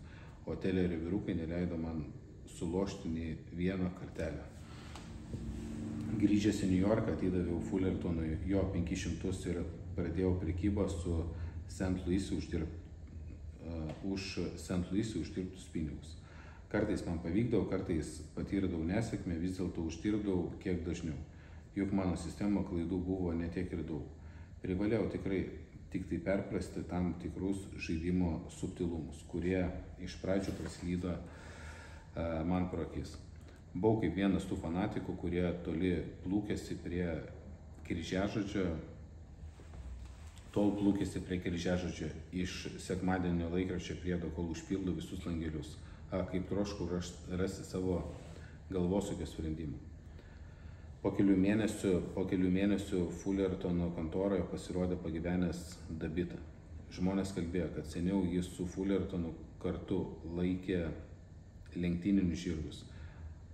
o Telerio vyrukai neleido man sulošti nei vieną kartelę. Grįžęs į New Yorką atidaviau Fullertonui jo 500 ir pradėjau prekybą su St. Louis'u už St. Louis'u uždirbtus pinigus. Kartais man pavykdavo, kartais patirdavau nesėkmę, vis dėlto uždirbdavau kiek dažniau. Juk mano sistema klaidų buvo ne tiek ir daug. Privalėjau tikrai tik tai perprasti tam tikrus žaidimo subtilumus, kurie iš pradžių praslydo man pro akis. Buvau kaip vienas tų fanatikų, kurie toli plūkėsi prie kryžiažodžio, iš sekmadienio laikraščio priedo, kol užpildo visus langelius. Kaip troškau rasti savo galvosūkio sprendimą. Po kelių mėnesių Fullertono kontoroje pasirodė pagyvenęs Dabita. Žmonės kalbėjo, kad seniau jis su Fullertonu kartu laikė lenktyninius žirgus.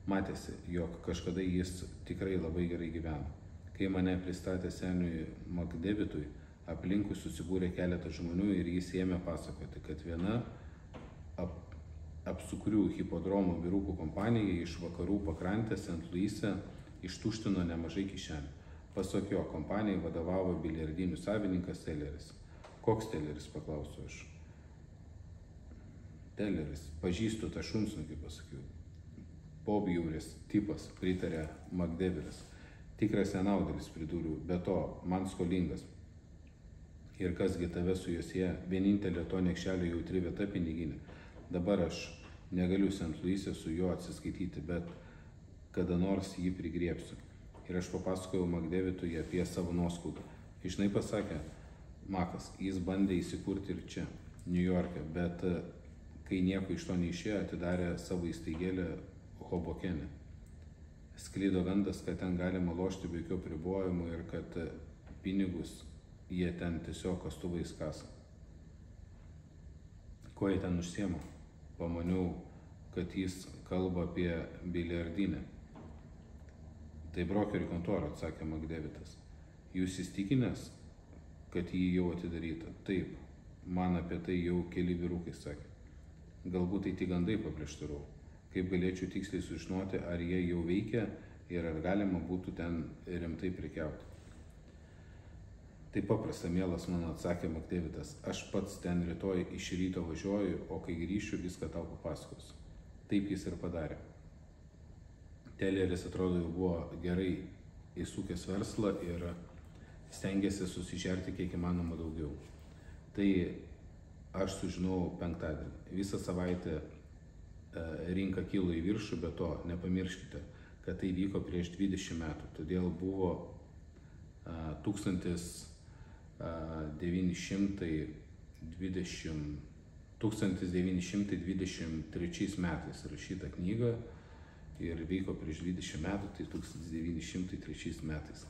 Matėsi, jog kažkada jis tikrai labai gerai gyveno. Kai mane pristatė seniui McDevitui, aplinkui susibūrė keletą žmonių ir jis ėmė pasakoti, kad viena apsukrių hipodromų vyrukų kompanija iš vakarų pakrantės St. Louis'e ištuštino nemažai kišenių. Pasak jo, kompanijai vadovavo biliardinių savininkas Telleris. Koks Telleris, paklausiau aš. Telleris, pažįstu tą šunsnukį, pasakiau. Pobjauris tipas, pritarė McDevitas. Tikras nenaudėlis, pridūriau, be to, man skolingas. Ir kasgi tave su juo sieja, vienintelė to niekšelio jautri vieta piniginė. Dabar aš negaliu St. Louis'e su juo atsiskaityti, bet kada nors jį prigriepsiu. Ir aš papasakojau McDevitui apie savo nuoskaudą. Žinai, pasakė Makas, jis bandė įsikurti ir čia, New York'e, bet kai nieko iš to neišėjo, atidarė savo įstaigėlę Hobokene. Sklido gandas, kad ten galima lošti be jokių apribojimų ir kad pinigus jie ten tiesiog kastuvais kasa. Ko jie ten užsiema? Pamaniau, kad jis kalba apie biliardinę. Tai brokerių kontora, atsakė McDevitas. Jūs įstikinęs, kad jį jau atidaryta? Taip, man apie tai jau keli vyrukai sakė. Galbūt tai tik gandai, paprieštarau. Kaip galėčiau tiksliai sužinoti, ar jie jau veikia ir ar galima būtų ten rimtai prekiauti. Tai paprasta, mielas mano, atsakė McDevitas. Aš pats ten rytoj iš ryto važiuoju, o kai grįšiu, viską tau papasakosiu. Taip jis ir padarė. Telleris atrodo jau buvo gerai įsukęs verslą ir stengėsi susižerti kiek įmanoma daugiau. Tai aš sužinojau penktadienį. Visą savaitę rinka kilo į viršų, bet to nepamirškite, kad tai vyko prieš 20 metų. Todėl buvo 1923 metais rašyta knyga ir vyko prieš 20 metų, tai 1903 metais.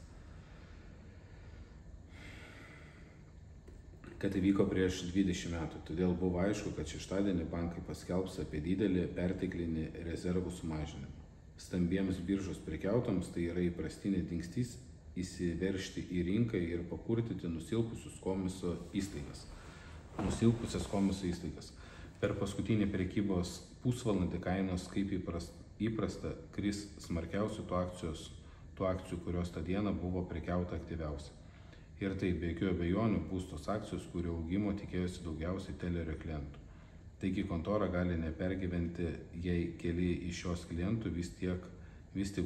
Kad įvyko prieš 20 metų, todėl buvo aišku, kad šeštadienį bankai paskelbs apie didelį perteklinį rezervų sumažinimą. Stambiems biržos prekiautams tai yra įprastinė dingstis įsiveržti į rinką ir papurtyti nusilpusias komiso įstaigas. Per paskutinį prekybos pusvalandį kainos kaip įprasta kris smarkiausių tų akcijų, kurios tą dieną buvo prekiauta aktyviausia. Ir tai be jokių abejonių bus tos akcijos, kurių augimo tikėjosi daugiausiai Telerio klientų. Taigi kontora gali nepergyventi, jei keli iš šios klientų vis tik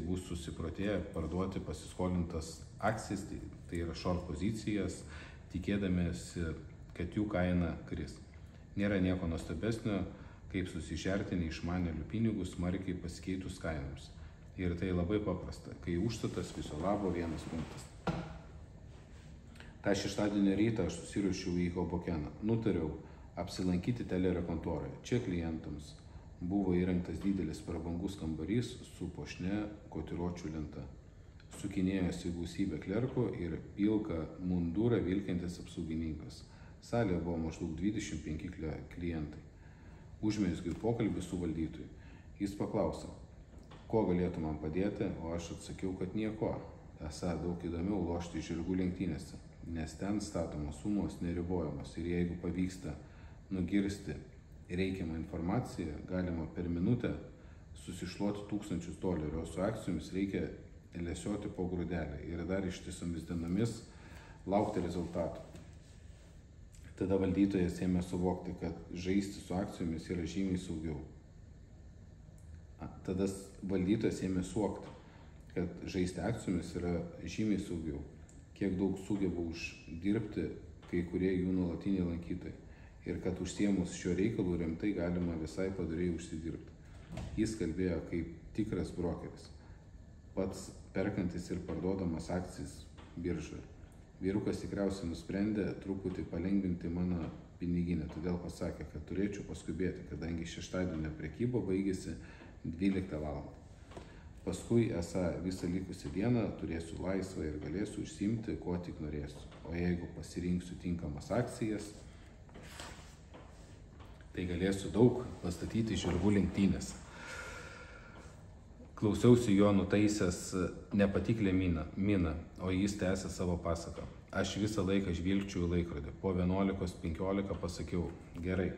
bus susiprotėję parduoti pasiskolintas akcijas, tai yra short pozicijas, tikėdamiesi, kad jų kaina kris. Nėra nieko nuostabesnio, kaip susižerti neišmanėlių pinigus smarkiai pasikeitus kainoms. Ir tai labai paprasta, kai užstatas viso labo 1 punktas. Ta šeštadienio rytą aš susiruošiau į Hobokeną. Nutariau apsilankyti Telerio kontoroje. Čia klientams buvo įrengtas didelis prabangus kambarys su puošnia kotiruočių lenta. Sukinėjosi gausybė klerkų ir pilką mundurą vilkintis apsaugininkas. Salėje buvo maždaug 25 klientai. Užmezgiau pokalbį su valdytoju. Jis paklausė, ko galėtų man padėti, o aš atsakiau, kad nieko. Esą daug įdomiau lošti žirgų lenktynėse, nes ten statomos sumos neribojamos ir jeigu pavyksta nugirsti reikiamą informaciją, galima per minutę susišluoti $1000, o su akcijomis reikia lesioti po grūdelį ir dar ištisomis dienomis laukti rezultatų. Tada valdytojas ėmė suvokti, kad žaisti su akcijomis yra žymiai saugiau. Kiek daug sugeba uždirbti kai kurie jų nuolatiniai lankytojai ir kad užsiėmus šio reikalu rimtai galima visai padoriai užsidirbti. Jis kalbėjo kaip tikras brokeris, pats perkantis ir parduodamas akcijas biržoje. Vyrukas tikriausiai nusprendė truputį palengvinti mano piniginę, todėl pasakė, kad turėčiau paskubėti, kadangi šeštadienio prekyba baigėsi 12 val. Paskui esą visą likusią dieną turėsiu laisvą ir galėsiu užsiimti, ko tik norėsiu. O jeigu pasirinksiu tinkamas akcijas, tai galėsiu daug pastatyti žirgų lenktynės. Klausiausi jo nutaisęs nepatiklę miną, o jis tęsė savo pasaką. Aš visą laiką žvilgčiau į laikrodį. Po 11:15 pasakiau, gerai,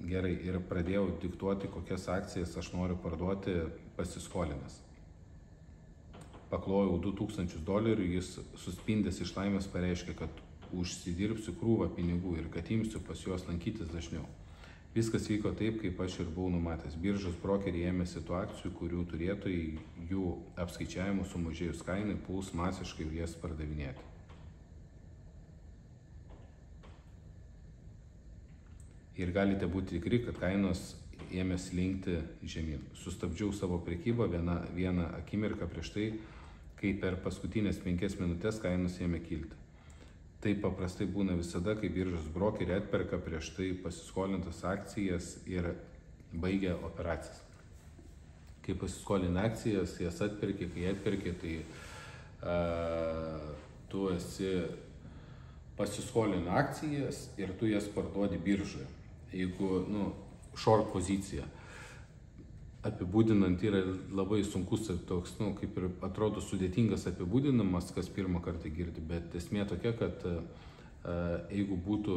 ir pradėjau diktuoti, kokias akcijas aš noriu parduoti pasiskolinęs. Paklojau $2000, jis suspindęs iš laimės pareiškė, kad užsidirbsiu krūvą pinigų ir kad imsiu pas juos lankytis dažniau. Viskas vyko taip, kaip aš ir buvau numatęs. Biržos brokeriai ėmėsi tų akcijų, kurių turėtojai jų apskaičiavimų sumažėjus kainai puls masiškai jas pardavinėti. Ir galite būti tikri, kad kainos ėmė slinkti žemyn. Sustabdžiau savo prekybą vieną akimirką prieš tai, kai per paskutinės 5 minutės kainos ėmė kilti. Tai paprastai būna visada, kai biržos brokeriai atperka prieš tai pasiskolintas akcijas ir baigia operacijas. Kai pasiskolina akcijas, jas atperki, kai atperki, tai tu esi pasiskolina akcijas ir tu jas parduodi biržoje. Jeigu, short pozicija apibūdinant yra labai sunkus toks, kaip ir atrodo sudėtingas apibūdinimas, kas pirmą kartą girdi, bet esmė tokia, kad jeigu būtų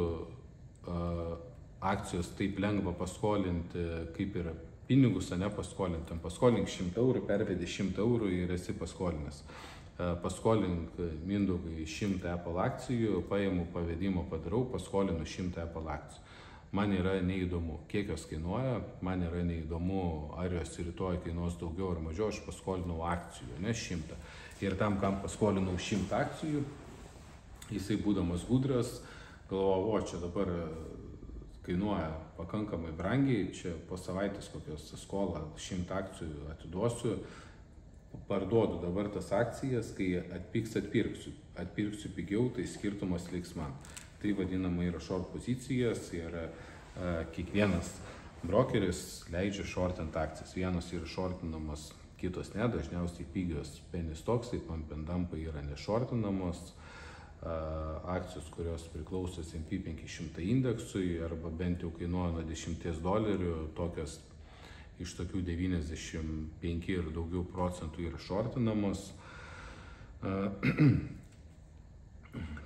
akcijos taip lengva paskolinti, kaip ir pinigus, paskolinti, paskolink 100 eurų, pervedi 100 eurų ir esi paskolinęs. Paskolink Mindaugai 100 Apple akcijų, paimu pavedimo padarau, paskolinu 100 Apple akcijų. Man yra neįdomu, kiek jos kainuoja, man yra neįdomu, ar jos rytoj kainuos daugiau ar mažiau, aš paskolinau akcijų, ne 100. Ir tam, kam paskolinau 100 akcijų, jisai būdamas gudras, galvoja, čia dabar kainuoja pakankamai brangiai, čia po savaitės kokios skolą 100 akcijų atiduosiu, parduodu dabar tas akcijas, kai atpigs atpirksiu pigiau, tai skirtumas liks man. Tai vadinama yra short pozicijas ir kiekvienas brokeris leidžia shortint akcijas. Vienos yra shortinamas, kitos ne, dažniausiai pigios penny stocksai, pump and dumpai yra nešortinamos. Akcijos, kurios priklauso S&P 500 indeksui arba bent jau kainuoja nuo $10, tokios iš tokių 95 ir daugiau procentų yra shortinamos.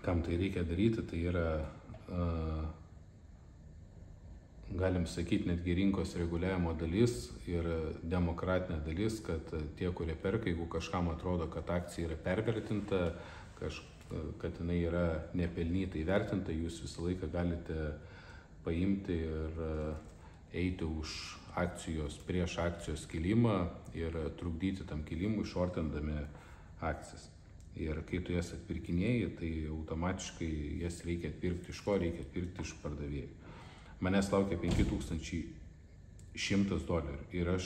Kam tai reikia daryti, tai yra, galim sakyti, netgi rinkos reguliavimo dalis ir demokratinė dalis, kad tie, kurie perka, jeigu kažkam atrodo, kad akcija yra pervertinta, kad jinai yra nepelnytai vertinta, jūs visą laiką galite paimti ir eiti už akcijos, prieš akcijos kilimą ir trukdyti tam kilimui, shortindami akcijas. Ir kai tu jas atpirkinėjai, tai automatiškai jas reikia atpirkti iš ko? Reikia atpirkti iš pardavėjų. Manęs laukia $5100 ir aš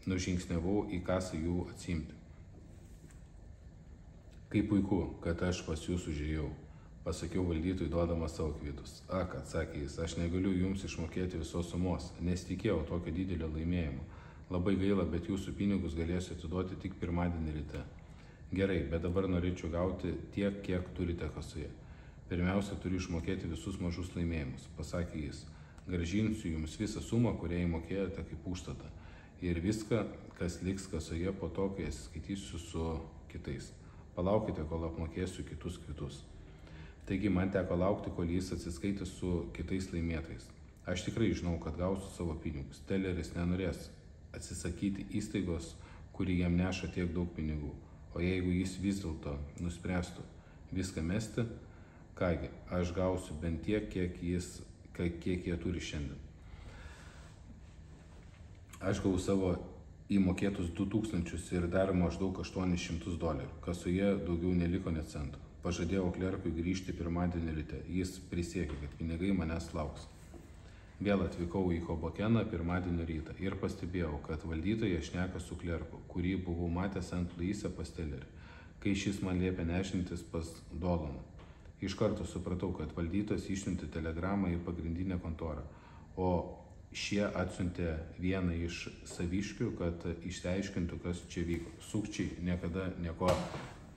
nužingsniavau į kasą jų atsimti. Kaip puiku, kad aš pas jūs užėjau, pasakiau valdytojui duodamas savo kvitus. Kad, sakė jis, aš negaliu jums išmokėti visos sumos, nesitikėjau tokio didelio laimėjimo. Labai gaila, bet jūsų pinigus galėsiu atiduoti tik pirmadienį ryte. Gerai, bet dabar norėčiau gauti tiek, kiek turite kasoje. Pirmiausia, turiu išmokėti visus mažus laimėjimus, pasakė jis. Grąžinsiu jums visą sumą, kurią įmokėjote kaip užstatą. Ir viską, kas liks kasoje po to, kai atsiskaitysiu su kitais. Palaukite, kol apmokėsiu kitus kvitus. Taigi man teko laukti, kol jis atsiskaitė su kitais laimėtais. Aš tikrai žinau, kad gausiu savo pinigus. Telleris nenorės atsisakyti įstaigos, kuri jam neša tiek daug pinigų. O jeigu jis vis dėlto nuspręstų viską mesti, kągi, aš gausiu bent tiek, kiek jie turi šiandien. Aš gavau savo įmokėtus 2000 ir dar maždaug $800. Kasoje daugiau neliko net centų. Pažadėjau klerkui grįžti pirmadienį ryte. Jis prisiekė, kad pinigai manęs lauks. Vėl atvykau į Hobokeną pirmadienio rytą ir pastebėjau, kad valdytojas šneka su klerku, kurį buvau matęs St. Louis'e pas Tellerį, kai šis man liepė nešintis pas Dolaną. Iš karto supratau, kad valdytojas išsiuntė telegramą į pagrindinę kontorą, o šie atsiuntė vieną iš saviškių, kad išsiaiškintų, kas čia vyko. Sukčiai niekada nieko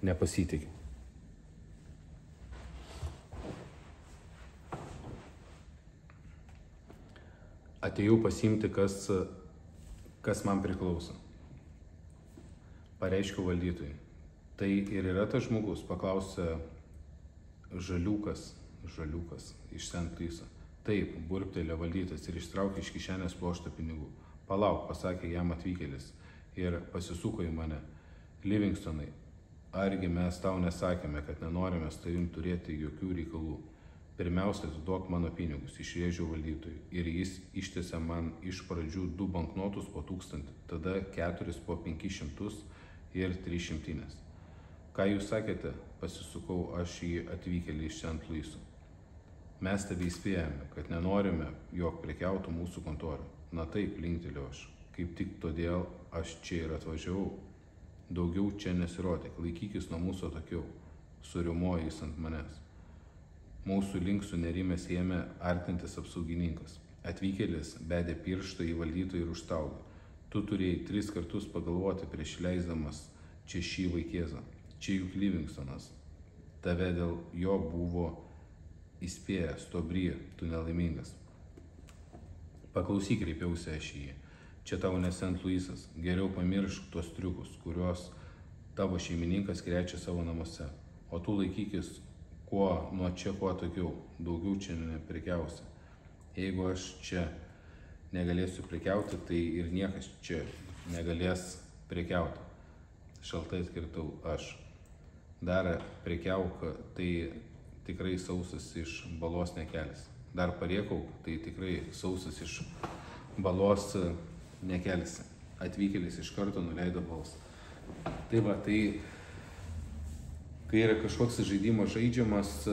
nepasitikė. Atėjau pasiimti, kas man priklauso. Pareiškiau valdytojui. Tai ir yra tas žmogus, paklausė žaliukas iš St. Louis'o. Taip, burbtelėjo valdytojas ir ištraukė iš kišenės pluoštą pinigų. Palauk, pasakė jam atvykėlis ir pasisuko į mane. Livingstonai, argi mes tau nesakėme, kad nenorime su tavim turėti jokių reikalų. Pirmiausia, duok mano pinigus, išrėžiau valdytojui. Ir jis ištiesė man iš pradžių 2 banknotus po 1000, tada 4 po 500 ir 300. Ką jūs sakėte, pasisukau aš į atvykėlį iš St. Louis'o. Mes tave įspėjame, kad nenorime, jog prekiautų mūsų kontorą. Na taip, linktelėjau aš. Kaip tik todėl aš čia ir atvažiavau. Daugiau čia nesirodyk, laikykis nuo mūsų atokiau. Suriumojo jis ant manęs. Mūsų link sunerimęs ėmė artintis apsaugininkas. Atvykėlis bedė pirštą į valdytoją ir užstaugė. Tu turėjai 3 kartus pagalvoti prieš leisdamas čia šį vaikėzą. Čia juk Livingstonas. Tave dėl jo buvo įspėjęs, Tobry, tu nelaimingas. Paklausyk, kreipiausi aš į jį. Čia tau ne St. Louis'as. Geriau pamiršk tuos triukus, kuriuos tavo šeimininkas krečia savo namuose. O tu laikykis nuo čia kuo tokiau. Daugiau čia neprekiausi. Jeigu aš čia negalėsiu prekiauti, tai ir niekas čia negalės prekiauti. Šaltai atkirtau aš. Dar prekiauk, tai tikrai sausas iš balos nekelis. Dar pariekau, tai tikrai sausas iš balos nekelsi. Atvykėlis iš karto nuleido balsą. Tai va, tai kai yra kažkoks žaidimas žaidžiamas,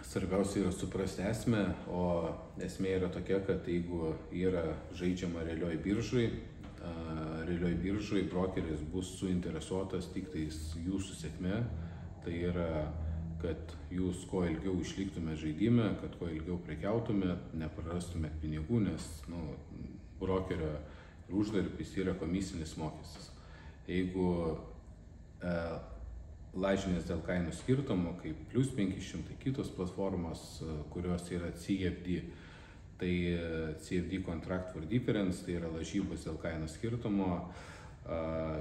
svarbiausia yra suprasti esmę, o esmė yra tokia, kad jeigu yra žaidžiama realioj biržai, realioje biržoje brokeris bus suinteresuotas tik tais jūsų sėkme, tai yra, kad jūs kuo ilgiau išliktumėt žaidime, kad kuo ilgiau prekiautumėt, neprarastumėt pinigų, nes brokerio uždarbis yra komisinis mokestis. Jeigu lažinės dėl kainų skirtumo, kaip plus 500, kitos platformos, kurios yra CFD, tai CFD Contract for Difference, tai yra lažybos dėl kainų skirtumo,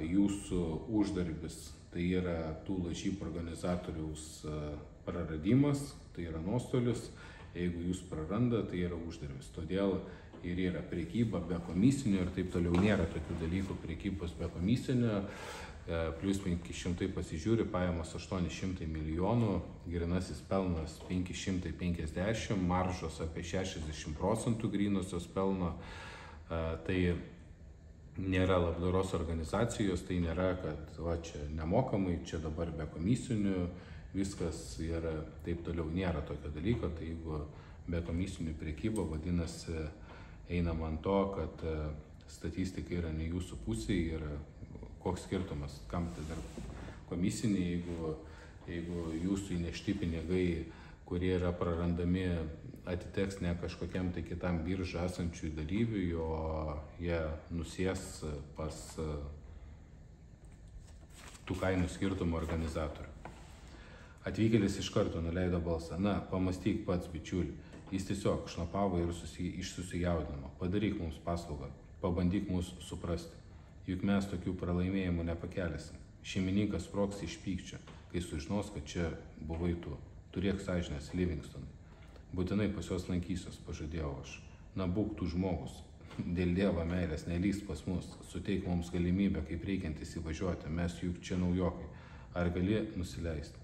jūsų uždarbis, tai yra tų lažybų organizatoriaus praradimas, tai yra nuostolis, jeigu jūs praranda, tai yra uždarbis. Todėl ir yra prekyba be komisinio ir taip toliau, nėra tokių dalykų prekybos be komisinio. Plus 500 pasižiūri, pajamos 800 milijonų, grinasis pelnas 550, maržos apie 60% grynosios pelno. Tai nėra labdaros organizacijos, tai nėra, kad čia nemokamai, čia dabar be komisinių, viskas yra taip toliau, nėra tokio dalyko. Tai jeigu be komisinių prekyba, vadinasi, einama ant to, kad statistika yra ne jūsų pusėje ir koks skirtumas, kam tai dar komisiniai, jeigu jūsų įnešti pinigai, kurie yra prarandami, atiteks ne kažkokiam tai kitam biržą esančių dalyviui, o jie nusės pas tų kainų skirtumų organizatorių. Atvykėlis iš karto nuleido balsą. Na, pamastyk pats, bičiuli. Jis tiesiog šnapavo ir iš susijaudinimo. Padaryk mums paslaugą, pabandyk mus suprasti. Juk mes tokių pralaimėjimų nepakelisim. Šeimininkas sprogs iš pykčio, kai sužinos, kad čia buvai tu. Turėk sąžinės, Livingstonai. Būtinai pas juos lankysiuos, pažadėjau aš. Na, būk tu žmogus. Dėl Dievo meilės nelįsk pas mus. Suteik mums galimybę, kaip reikiant įsivažiuoti. Mes juk čia naujokai. Ar gali nusileisti?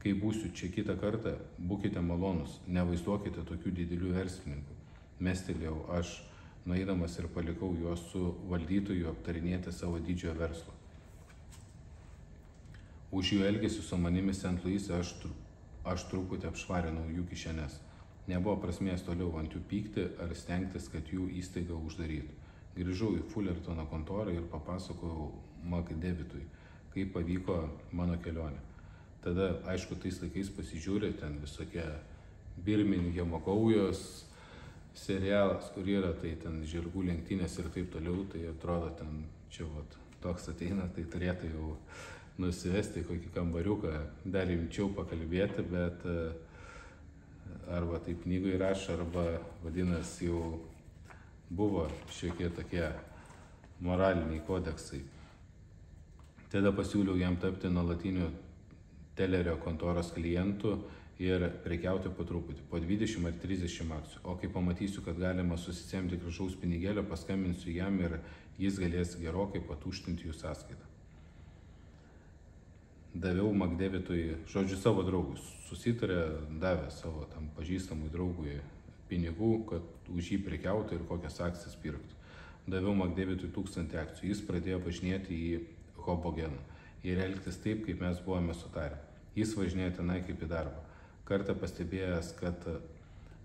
Kai būsiu čia kitą kartą, būkite malonus. Nevaizduokite tokių didelių verslininkų. Mestelėjau aš, nueidamas ir palikau juos su valdytoju aptarinėti savo didžiojo verslo. Už jų elgesį su manimi St. Louis'e aš truputį apšvarinau jų kišenes. Nebuvo prasmės toliau ant jų pykti ar stengtis, kad jų įstaiga uždarytų. Grįžau į Fullertono kontorą ir papasakojau McDavidui, kaip pavyko mano kelionė. Tada, aišku, tais laikais pasižiūrė, ten visokie Birminghamo gaujos serialas, kur yra, tai ten žirgų lenktynės ir taip toliau, tai atrodo ten čia toks ateina, tai turėtų jau nusivesti į kokį kambariuką, dar rimčiau pakalbėti, bet arba taip knygai rašo, arba vadinasi jau buvo šiokie tokie moraliniai kodeksai. Tada pasiūliau jam tapti nuolatiniu Telerio kontoros klientu ir prekiauti po truputį, po 20 ar 30 akcijų. O kai pamatysiu, kad galima susisemti gražaus pinigėlio, paskambinsiu jam ir jis galės gerokai patuštinti jų sąskaitą. Daviau McDavidui, žodžiu, savo draugui, susitarė, davė savo tam pažįstamui draugui pinigų, kad už jį prekiautų ir kokias akcijas pirktų. Daviau McDavidui 1000 akcijų, jis pradėjo važinėti į Hobogeną ir elgtis taip, kaip mes buvome sutarę. Jis važinėjo tenai kaip į darbą. Kartą pastebėjęs, kad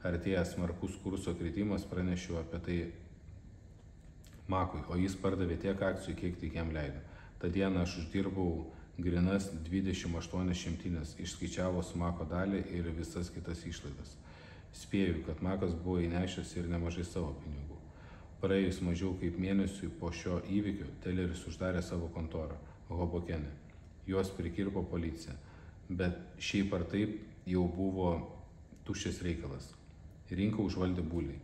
artėjęs smarkus kurso kritimas, pranešiau apie tai Makui, o jis pardavė tiek akcijų, kiek tik jam leido. Ta diena aš uždirbau grinas 28 šimtinės, išskaičiavus Mako dalį ir visas kitas išlaidas. Spėju, kad Makas buvo įnešęs ir nemažai savo pinigų. Praėjus mažiau kaip mėnesiui po šio įvykio, Teleris uždarė savo kontorą Hobokene. Juos prikirpo policija, bet šiaip ar taip jau buvo tuščias reikalas. Rinką užvaldė buliai.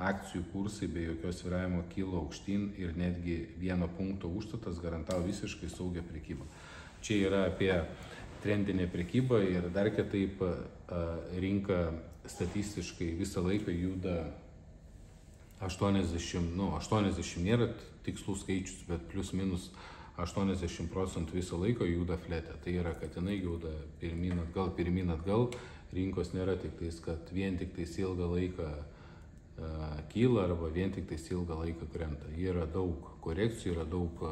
Akcijų kursai be jokios svyravimo kilo aukštyn ir netgi 1 punkto užstatas garantavo visiškai saugią prekybą. Čia yra apie trendinę prekybą ir dar kitaip rinka statistiškai visą laiką juda 80 nėra tikslus skaičius, bet plus minus 80% visą laiką juda flete. Tai yra, kad jinai juda pirmyn atgal, rinkos nėra tik tais, kad vien tik tais ilgą laiką kyla arba vien tik tais ilgą laiką krenta. Yra daug korekcijų, yra daug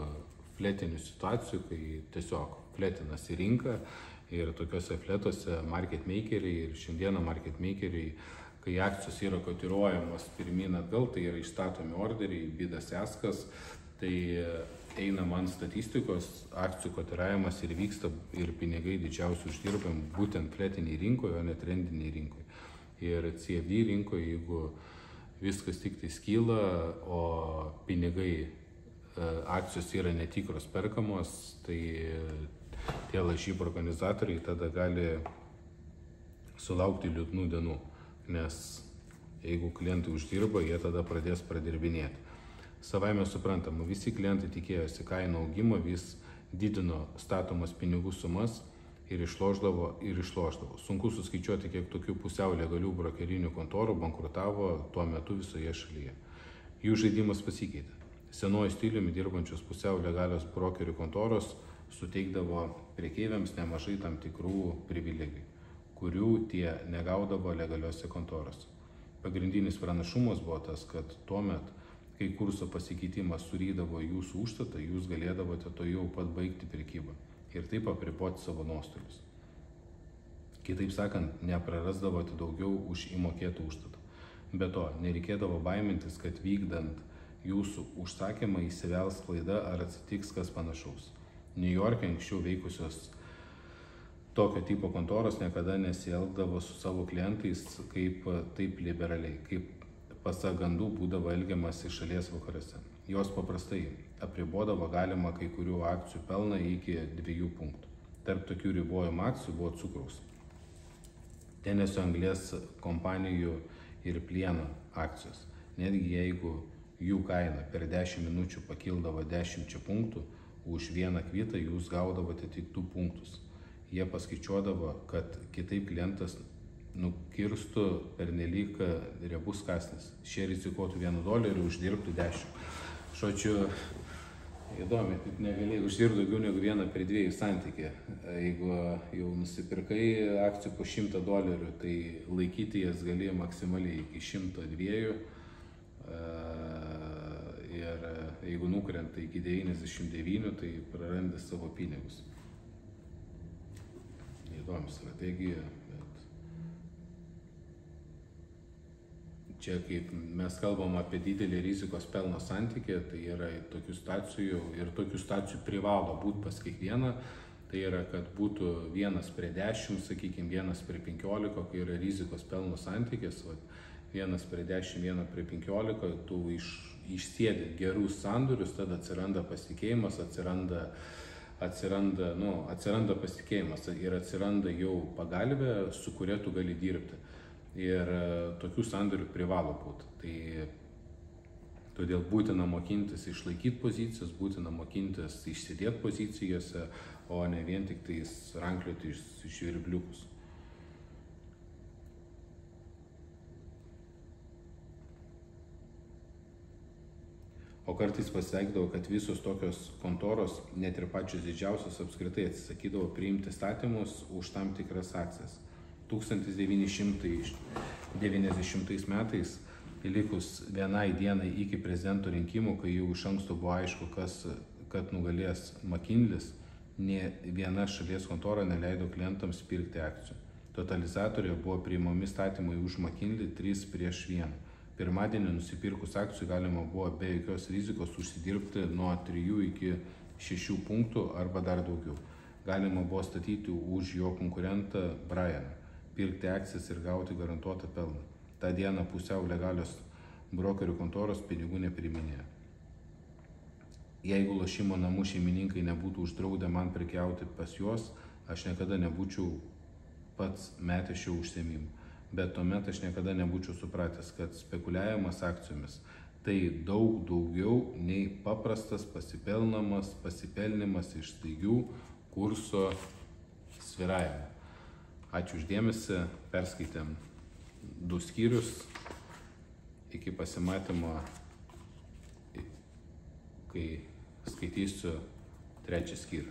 fletinių situacijų, kai tiesiog fletinasi rinka ir tokiuose fletuose market makeriai ir šiandieną market makeriai, kai akcijos yra kotiruojamos pirmyn atgal, tai yra išstatomi orderiai, bidas eskas, Tai einam ant statistikos, akcijų kotiravimas ir vyksta ir pinigai didžiausiai uždirbam būtent fletiniai rinkoje, o ne trendiniai rinkoje. Ir CFD rinkoje, jeigu viskas tik tai skyla, o pinigai, akcijos yra netikros perkamos, tai tie lažybų organizatoriai tada gali sulaukti liūdnų dienų, nes jeigu klientai uždirba, jie tada pradės pradirbinėti. Savaime suprantama, visi klientai tikėjosi kainų augimo, vis didino statomas pinigų sumas ir išlošdavo. Sunku suskaičiuoti, kiek tokių pusiau legalių brokerinių kontorų bankrutavo tuo metu visoje šalyje. Jų žaidimas pasikeitė. Senuoju stiliumi dirbančios pusiau legalios brokerių kontoros suteikdavo prekeiviams nemažai tam tikrų privilegijų, kurių tie negaudavo legaliuose kontorose. Pagrindinis pranašumas buvo tas, kad tuomet, kai kurso pasikeitimas surydavo jūsų užstatą, jūs galėdavote to jau pat baigti prekybą ir taip apriboti savo nuostolius. Kitaip sakant, neprarasdavote daugiau už įmokėtą užstatą. Be to, nereikėdavo baimintis, kad vykdant jūsų užsakymą įsivels klaida ar atsitiks kas panašaus. New York'e anksčiau veikusios tokio tipo kontoros niekada nesielgdavo su savo klientais taip liberaliai, kaip pasak gandų būdavo elgiamasi šalies vakaruose. Jos paprastai apribodavo galima kai kurių akcijų pelną iki 2 punktų. Tarp tokių ribojimų akcijų buvo cukraus, Tenesio anglies kompanijų ir plieno akcijos. Netgi jeigu jų kaina per 10 minučių pakildavo 10 punktų, už vieną kvitą jūs gaudavote tik 2 punktus. Jie paskaičiuodavo, kad kitaip klientas nukirstų pernelyg riebus kąsnis. Šie rizikuotų $1 ir uždirbtų 10. Žodžiu, įdomi, taip negalėjai uždirbti daugiau negu 1/2 santykį. Jeigu jau nusipirkai akcijų po $100, tai laikyti jas gali maksimaliai iki 102. Ir jeigu nukrenta iki 99, tai prarandi savo pinigus. Įdomi strategija. Čia, kaip mes kalbam apie didelį rizikos pelno santykį, tai yra tokių stacijų ir tokių stacijų privalo būti pas kiekvieną. Tai yra, kad būtų 1/10, sakykime, 1/15, kai yra rizikos pelno santykis, 1/10, 1/15, tu išsėdi gerus sandorius, tada atsiranda pasitikėjimas, atsiranda pasitikėjimas ir atsiranda jau pagalbė, su kuria tu gali dirbti. Ir tokių sandorių privalo būti. Tai todėl būtina mokintis išlaikyti pozicijas, būtina mokintis išsėdėti pozicijose, o ne vien tik tais ranklioti žvirbliukus. O kartais pasitaikydavo, kad visos tokios kontoros, net ir pačios didžiausios, apskritai atsisakydavo priimti statymus už tam tikras akcijas. 1990 metais, likus vienai dienai iki prezidento rinkimų, kai jau iš anksto buvo aišku, kad nugalės McKinley's, nė viena šalies kontora neleido klientams pirkti akcijų. Totalizatoriuje buvo priimami statymai už McKinley 3/1. Pirmadienį nusipirkus akcijų galima buvo be jokios rizikos užsidirbti nuo 3 iki 6 punktų arba dar daugiau. Galima buvo statyti už jo konkurentą Brianą, pirkti akcijas ir gauti garantuotą pelną. Ta diena pusiau legalios brokerių kontoros pinigų nepriiminėjo. Jeigu lošimo namų šeimininkai nebūtų uždraudę man prekiauti pas juos, aš niekada nebūčiau pats metęs šio užsiėmimo. Bet tuomet aš niekada nebūčiau supratęs, kad spekuliavimas akcijomis tai daug daugiau nei paprastas pasipelnimas iš staigių kurso svyravimų. Ačiū uždėmesi, perskaitėm 2 skyrius, iki pasimatymo, kai skaitysiu 3 skyrių.